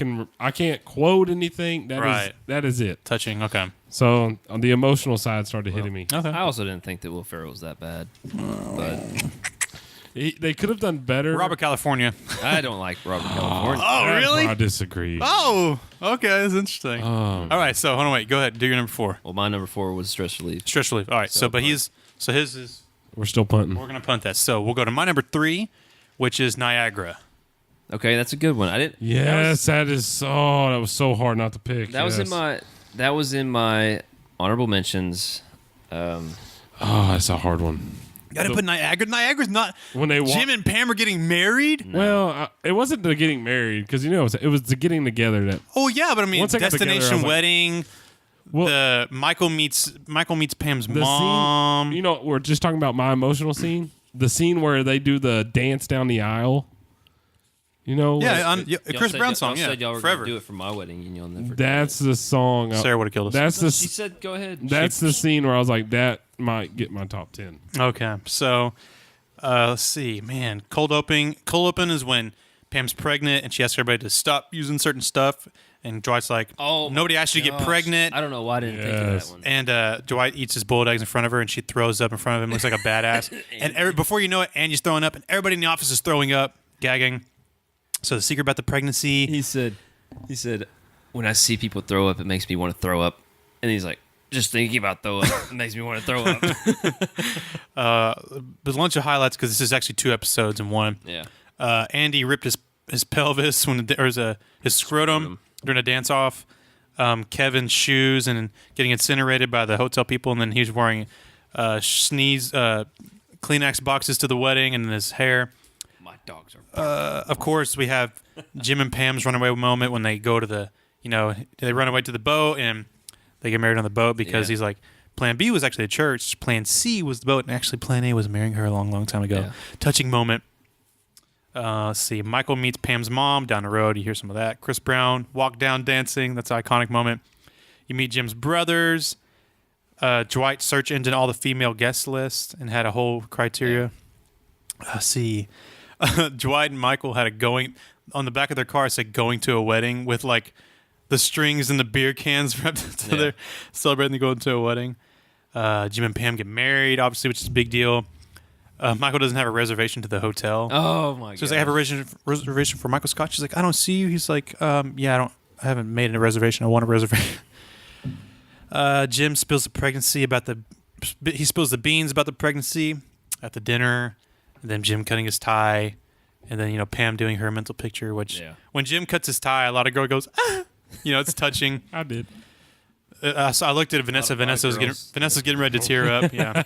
can't quote anything. Right. That is it. touching. Okay. So on the emotional side started hitting me. Okay. I also didn't think that Will Ferrell was that bad, but They could have done better. Robert California. I don't like Robert California. Oh, That's really? where I disagree. Oh, okay. That's interesting. All right. So hold on. Wait. Go ahead. Do your number 4. Well, my number 4 was Stress Relief. Stress relief. All right. So, but his is. We're still punting. We're gonna punt that. So we'll go to my number 3, which is Niagara. Okay, that's a good one. I didn't. Yes, that is. Oh, that was so hard not to pick. That was in Yes. my honorable mentions. Oh, that's a hard one. Got to put Niagara. Niagara's not. When they Jim and Pam are getting married. Well, it wasn't the getting married because it was the getting together that. Oh yeah, but I mean, Once they got together, I was destination like- wedding. Well, The Michael meets Pam's the mom. scene. We're just talking about my emotional scene. The scene where they do the dance down the aisle. yeah, like, Chris Brown song. Y'all Yeah, said y'all were forever. gonna do it for my wedding, and y'all never. that's the song. Sarah would have killed us. That's did. the. She said, "Go ahead." That's the scene where I was like, that might get my top 10. Okay, so let's see, man. Cold open is when Pam's pregnant and she asks everybody to stop using certain stuff, and Dwight's like, Oh, nobody asked you to get gosh. pregnant." I don't know why I didn't think of Yes. that one. And Dwight eats his boiled eggs in front of her, and she throws up in front of him. Looks like a badass. And before you know it, Andy's throwing up, and everybody in the office is throwing up, gagging. So the secret about the pregnancy. He said, "When I see people throw up, it makes me want to throw up." And he's like, "Just thinking about throw up makes me want to throw up." There's a bunch of highlights because this is actually 2 episodes in one. Yeah. Andy ripped his pelvis his scrotum during a dance off. Kevin's shoes and getting incinerated by the hotel people, and then he was wearing Kleenex boxes to the wedding, and his hair. My dogs are. Of course, we have Jim and Pam's runaway moment when they go to they run away to the boat and they get married on the boat because Yeah. he's like, Plan B was actually the church, Plan C was the boat, and actually Plan A was marrying her a long, long time ago. Yeah. Touching moment. Let's see. Michael meets Pam's mom down the road. You hear some of that. Chris Brown, walk down dancing. That's an iconic moment. You meet Jim's brothers. Dwight search engine all the female guest lists and had a whole criteria. Let's see. Dwight and Michael had a going on the back of their car. It said going to a wedding with like the strings and the beer cans wrapped together, celebrating to go to a wedding. Jim and Pam get married, obviously, which is a big deal. Michael doesn't have a reservation to the hotel. Oh my god! So he's like, I have a reservation for Michael Scott. She's like, I don't see you. He's like, yeah, I haven't made a reservation. I want a reservation. Jim spills he spills the beans about the pregnancy at the dinner. And then Jim cutting his tie, and then Pam doing her mental picture. Which when Jim cuts his tie, a lot of girl goes, ah! It's touching. I did. So I looked at Vanessa. Vanessa's getting ready to tear up. Yeah.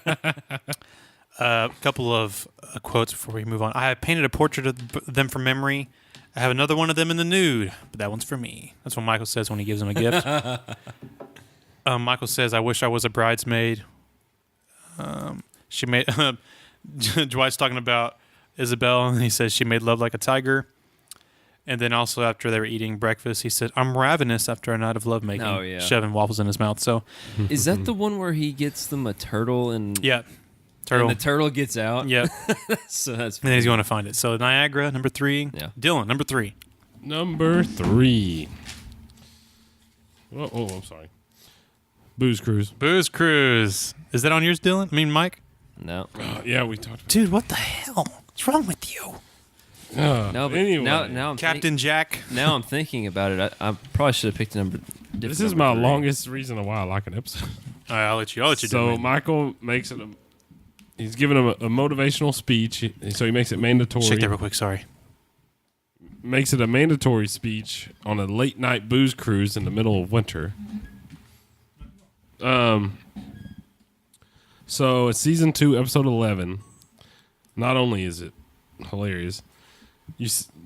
A couple of quotes before we move on. I have painted a portrait of them from memory. I have another one of them in the nude, but that one's for me. That's what Michael says when he gives him a gift. Michael says, I wish I was a bridesmaid. She made Dwight's talking about Isabel, and he says she made love like a tiger. And then also after they were eating breakfast, he said, "I'm ravenous after a night of lovemaking." Oh, yeah. Shoving waffles in his mouth. So Is that the one where he gets them a turtle and yeah, turtle. and the turtle gets out? Yeah, So that's and then he's going to find it. So Niagara, number 3. Yeah. Dylan, number 3. Number 3. Oh, I'm sorry. Booze Cruise. Booze Cruise. Is that on yours, Dylan? I mean, Mike? no. Yeah, we talked Dude, what the hell? What's wrong with you? about No, but anyway. now I'm Captain Jack. now I'm thinking about it. I probably should have picked a number. This is my longest reason why I like an episode. All right, I'll let you do So it. Michael makes it he's giving him a motivational speech, so he makes it mandatory. Shake that real quick, sorry. Makes it a mandatory speech on a late night booze cruise in the middle of winter. So it's season 2, episode 11. Not only is it hilarious,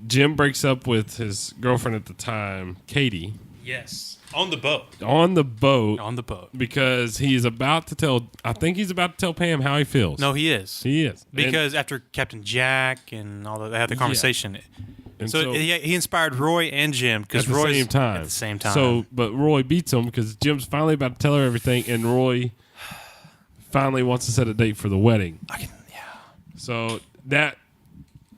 Jim breaks up with his girlfriend at the time, Katie, Yes. On the boat. on the boat On the boat. because he's about to tell. I think he's about to tell Pam how he feels. No, he is. he is Because after Captain Jack and all that, they had the conversation. and So, he inspired Roy and Jim because at the Roy's same time. at the same time. So, but Roy beats him because Jim's finally about to tell her everything, and Roy finally wants to set a date for the wedding. So that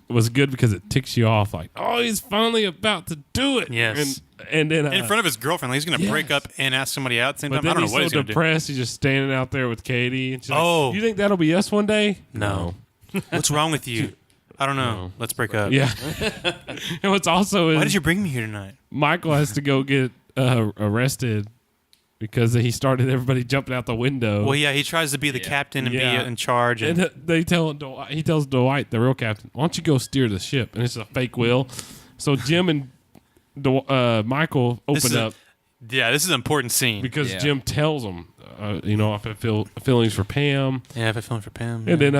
was good because it ticks you off, like, oh, he's finally about to do it. Yes. and then in front of his girlfriend, like, he's going to break Yes. up and ask somebody out at the same but time. then I don't know he's what he's so going to do. depressed. He's just standing out there with Katie. And she's Oh. like, you think that'll be us one day? No. What's wrong with you? I don't know. Let's break up. Yeah. And what's also Why is did you bring me here tonight? Michael has to go get arrested because he started everybody jumping out the window. Well, yeah, he tries to be the captain and Yeah. be in charge. And And he tells Dwight, the real captain, why don't you go steer the ship? And it's a fake wheel. So Jim and Michael This open is up yeah, this is an important scene. because Yeah. Jim tells them, if I feel feelings for Pam. Yeah, I have a feeling for Pam. And then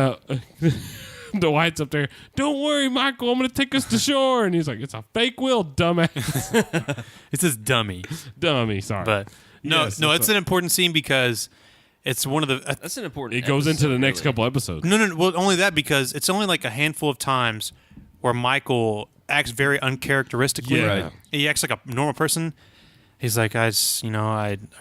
Dwight's up there, don't worry, Michael, I'm going to take us to shore. And he's like, it's a fake wheel, dumbass. It's this dummy. Dummy, sorry. But no, Yes, no, that's it's an important scene because it's one of the. That's an important. it goes into the episode, next really. couple episodes. No. Well, only that because it's only like a handful of times where Michael acts very uncharacteristically. Yeah. Right. He acts like a normal person. He's like, I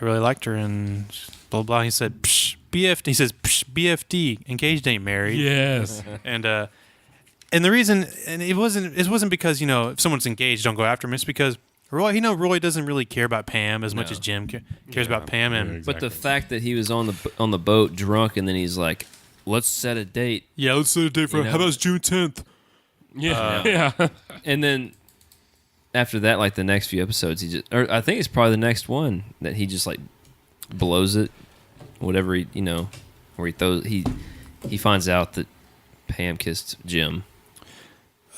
really liked her and blah blah. He said, Psh, BFD. He says, Psh, BFD, engaged ain't married. Yes. And the reason, and it wasn't because if someone's engaged, don't go after him. It's because Roy doesn't really care about Pam as much as Jim cares about Pam. And Yeah, But the fact that he was on the boat drunk and then he's like, "Let's set a date," yeah, let's set a date for. You know. How about June 10th? Yeah. Yeah. and then after that, like the next few episodes, or I think it's probably the next one that he just like blows it, whatever where he finds out that Pam kissed Jim.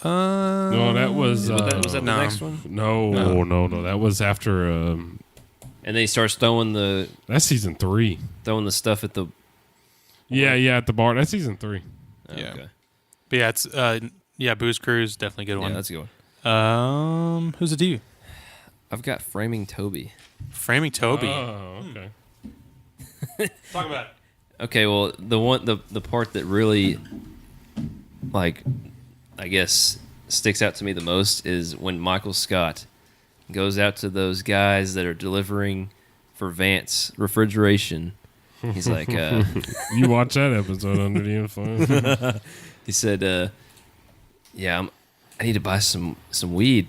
No, that was. Was that the no. next one? No. That was after. And then he starts throwing the That's season 3. stuff at the. Yeah, at the bar. That's season 3. Yeah. Okay. But yeah, it's Booze Cruise, definitely a good Yeah, one. that's a good one. Who's it to you? I've got Framing Toby. Framing Toby. Oh, okay. Talk about it. Okay, well, the part that really, like, I guess sticks out to me the most is when Michael Scott goes out to those guys that are delivering for Vance refrigeration. He's like, You watch that episode under the influence. he said, "Yeah, I need to buy some weed,"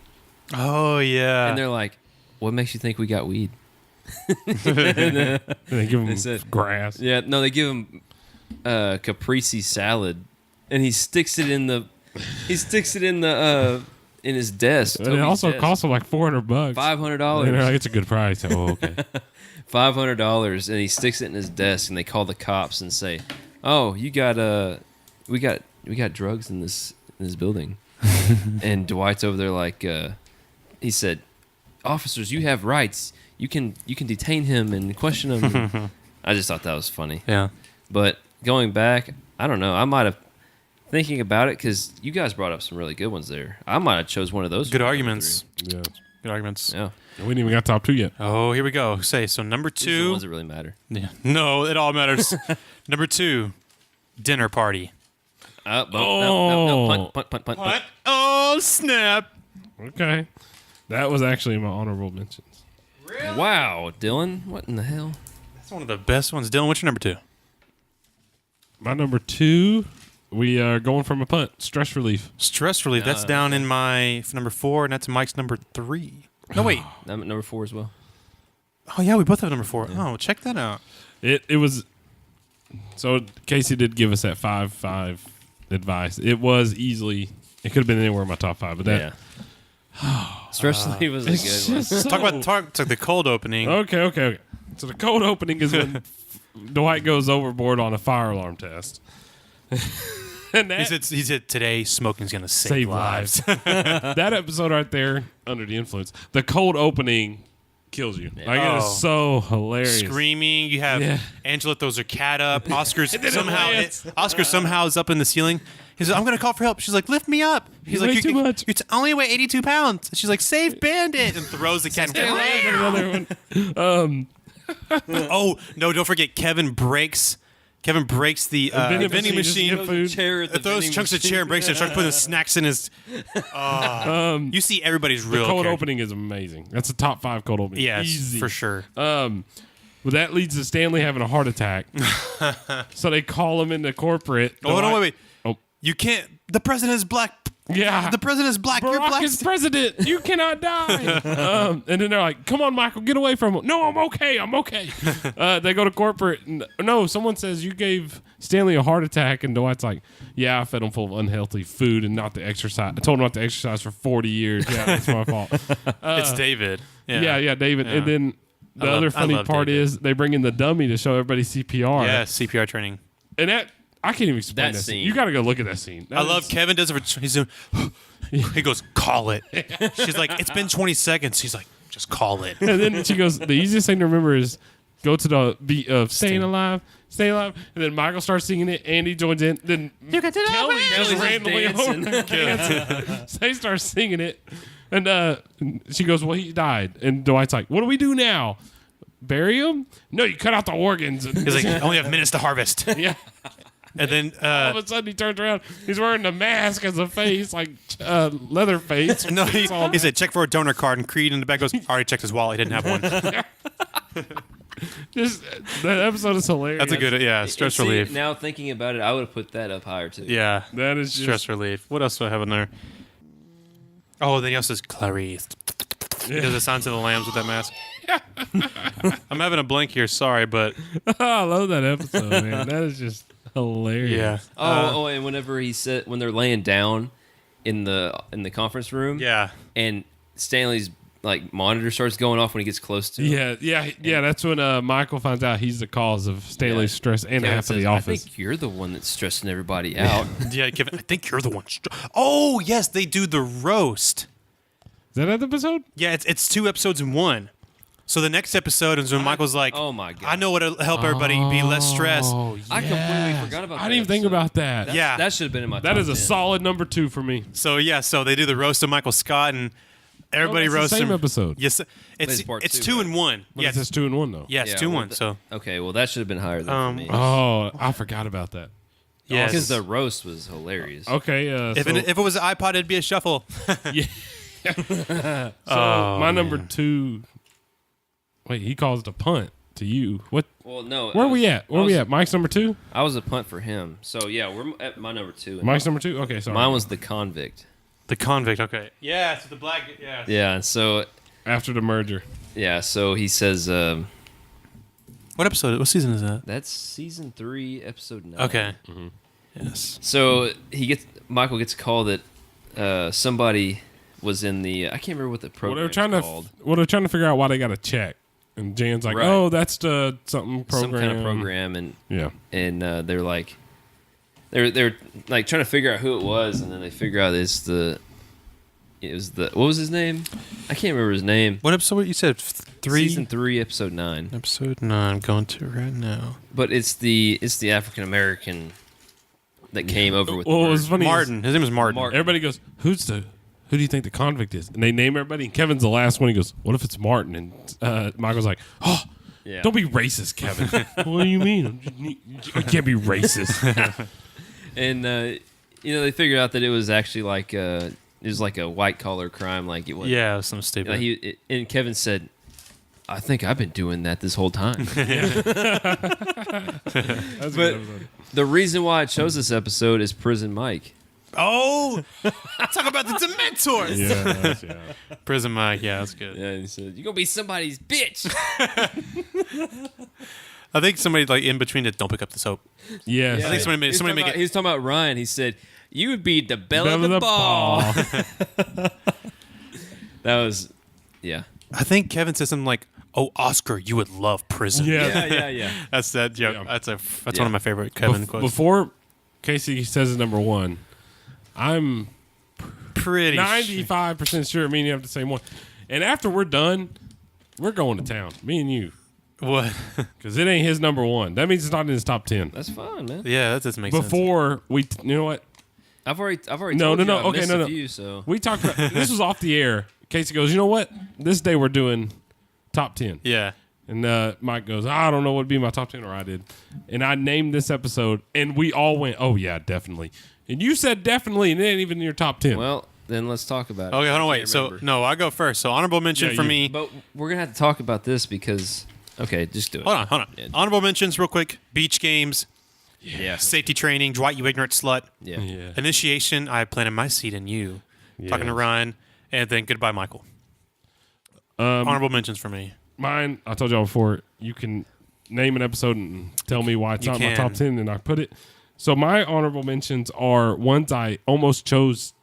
Oh yeah. and they're like, "What makes you think we got weed?" And they give him said- grass. Yeah, no, they give him caprese salad, and he sticks it in the in his desk. And it also costs him like $400. $500. And they're like, it's a good price. Oh, okay. $500, and he sticks it in his desk, and they call the cops and say, "Oh, we got drugs in this building." And Dwight's over there like, he said, "Officers, you have rights. You can detain him and question him." I just thought that was funny. yeah. But going back, I don't know. I might have thinking about it because you guys brought up some really good ones there. I might have chose one of those. Good for number arguments. Yeah. Good arguments. 3. Yeah, We didn't even got top 2 yet. Oh, here we go. So number these are the 2. ones that really matter. Yeah. No, it all matters. Number 2, dinner party. No, punt. What? Oh snap! Okay. That was actually my honorable mentions. Wow, Dylan, what in the hell? That's one of the best ones. Dylan, what's your number 2? My number 2, we are going from a punt. Stress relief. Stress relief. That's down in my number 4, and that's Mike's number 3. No, wait. I'm at number 4 as well. Oh, yeah, we both have number 4. Oh, check that out. It was. So Casey did give us that 5-5 advice. It was easily. It could have been anywhere in my top 5, but that. Yeah. Stress relief was a good one. So, Talk to the cold opening. Okay. So the cold opening is when Dwight goes overboard on a fire alarm test. And that He said today smoking's going to save lives. that episode right there, under the influence, the cold opening kills you. Like it Oh. is so hilarious. Screaming. You have Angela throws her cat up. Oscar somehow is up in the ceiling. He's like, I'm going to call for help. She's like, lift me up. He's like, weigh too much. You only weigh 82 pounds. She's like, save Bandit. And throws the cat. Another one. Oh, no, don't forget, Kevin breaks the vending machine. Food. Chair at the Throws vending chunks of machine. chair and breaks it. Starts putting snacks in his. You see everybody's real Cold character. opening is amazing. That's a top 5 cold opening. Yes, Easy. for sure. Well, that leads to Stanley having a heart attack. So they call him into corporate. Oh, no, wait. Oh, You can't. The president is black. yeah. The president is black. You're Barack black. is president. You cannot die. And then they're like, come on, Michael, get away from him. No, I'm okay. They go to corporate. And, no, someone says you gave Stanley a heart attack. And Dwight's like, yeah, I fed him full of unhealthy food and not to exercise. I told him not to exercise for 40 years. Yeah, that's my fault. It's David. Yeah, David. Yeah. And then the other funny part David. is they bring in the dummy to show everybody CPR. Yeah, CPR training. And that, I can't even explain That that scene. scene. You got to go look at that scene. I love Kevin does it for. He's doing. He goes, call it. She's like, it's been 20 seconds. He's like, just call it. And then she goes, the easiest thing to remember is go to the beat of Staying Alive. And then Michael starts singing it. Andy joins in. Then Kelly just Kelly's randomly dancing. over dancing. So they start singing it. And she goes, well, he died. And Dwight's like, what do we do now? Bury him? No, you cut out the organs. And He's like, I only have minutes to harvest. yeah. And then All of a sudden he turns around. He's wearing the mask as a face, like leather face. no, he said, check for a donor card. And Creed in the back goes, already checked his wallet. He didn't have one. Just, that episode is hilarious. That's a good, stress See, relief. Now thinking about it, I would have put that up higher too. Yeah. That is just, Stress relief. What else do I have in there? Oh, then he also says Clarice. He does a sign to the lambs with that mask. I'm having a blank here. Sorry, but I love that episode, man. That is just hilarious. yeah. And whenever he said when they're laying down in the conference room, Yeah. and Stanley's like monitor starts going off when he gets close to him. Yeah. That's when Michael finds out he's the cause of Stanley's stress and Kevin half of says, the I office. think you're the one that's stressing everybody out. Yeah, Kevin, I think you're the one. Oh, yes, they do the roast. Is that that episode? Yeah, it's 2 episodes in one. So the next episode is when Michael's like, oh my God. I know what to help everybody be less stressed. Oh, yeah. I completely forgot about that. I didn't even think episode. about that. Yeah. That should have been in my That top is a 10. solid number 2 for me. So they do the roast of Michael Scott and everybody that's the roasts same him. episode. Yes, It's part it's 2, 2 right? and 1. But Yeah, it says 2 and 1 though. yes, Yeah, 2 and well, 1. So Okay, well that should have been higher than for me. Oh, I forgot about that. yes. Because the roast was hilarious. Okay. if it was an iPod, it'd be a shuffle. so my number 2. Wait, he calls it a punt to you. What? Well, no. Where are we at? Where are we at? Mike's number 2. I was a punt for him. So yeah, we're at my number 2. Mike's number 2. Okay, sorry. Mine was the convict. The convict. Okay. Yeah, so the black. Yeah. Yeah. So after the merger. yeah. So he says What episode? What season is that? that's season 3, episode 9. Okay. Yes. So Michael gets a call that somebody was in the I can't remember what the Well, program they're trying to. called. Well, they're trying to figure out why they got a check, and Jan's like, Right. "Oh, that's the something program." Some kind of program, and Yeah. they're like they're like trying to figure out who it was, and then they figure out it was the what was his name? I can't remember his name. What episode? You said 3. Season 3, episode 9. Episode 9. I'm going to right now. But it's the African American that came over with. Well, the it was merge. funny. is Martin. His name is Martin. Martin. Everybody goes, "Who do you think the convict is?" And they name everybody. And Kevin's the last one. He goes, "What if it's Martin?" And Michael's like, "Oh, Yeah. don't be racist, Kevin." What do you mean? You can't be racist. And they figured out that it was actually like it was like a white collar crime. Like it was. Yeah, some stupid. And Kevin said, "I think I've been doing that this whole time." That's a good episode. The reason why I chose this episode is Prison Mike. Oh, talk about the Dementors. Yeah. Prison Mike. Yeah, that's good. Yeah, he said, "You're gonna be somebody's bitch." I think somebody like in between it. Don't pick up the soap. Yes. I think somebody make it. He was talking about Ryan. He said, "You would be the belle of the ball." That was, yeah. I think Kevin said something like, "Oh, Oscar, you would love prison." Yeah. Yeah. That's that joke. Yeah. That's one of my favorite Kevin quotes. Before Casey says his number one, I'm Pretty 95% sure me and you have the same one. And after we're done, we're going to town. Me and you. What? Because it ain't his number one. That means it's not in his top 10. That's fine, man. Yeah, that doesn't make sense. Before we, you know what? I've already No, told no, you no. I've Okay, missed no, a no. few, so. We talked about this was off the air. Casey goes, you know what? This day we're doing top 10. Yeah. And Mike goes, I don't know what would be my top 10, or I did. And I named this episode, and we all went, oh, yeah, definitely. And you said definitely, and it ain't even in your top 10. Well, then let's talk about it. Okay, hold on, I wait. can't So remember. no, I go first. So honorable mention Yeah, for you- me. But we're going to have to talk about this because, okay, just do it. Hold on. Yeah. Honorable mentions, real quick. Beach games, Yeah. safety training, Dwight, you ignorant slut. Yeah. yeah. Initiation, I planted my seed in you. Talking to Yes. Ryan, and then goodbye, Michael. Honorable mentions for me. Mine, I told y'all before, you can name an episode and tell me why it's You not in my can. top 10, and I put it. So my honorable mentions are ones I almost chose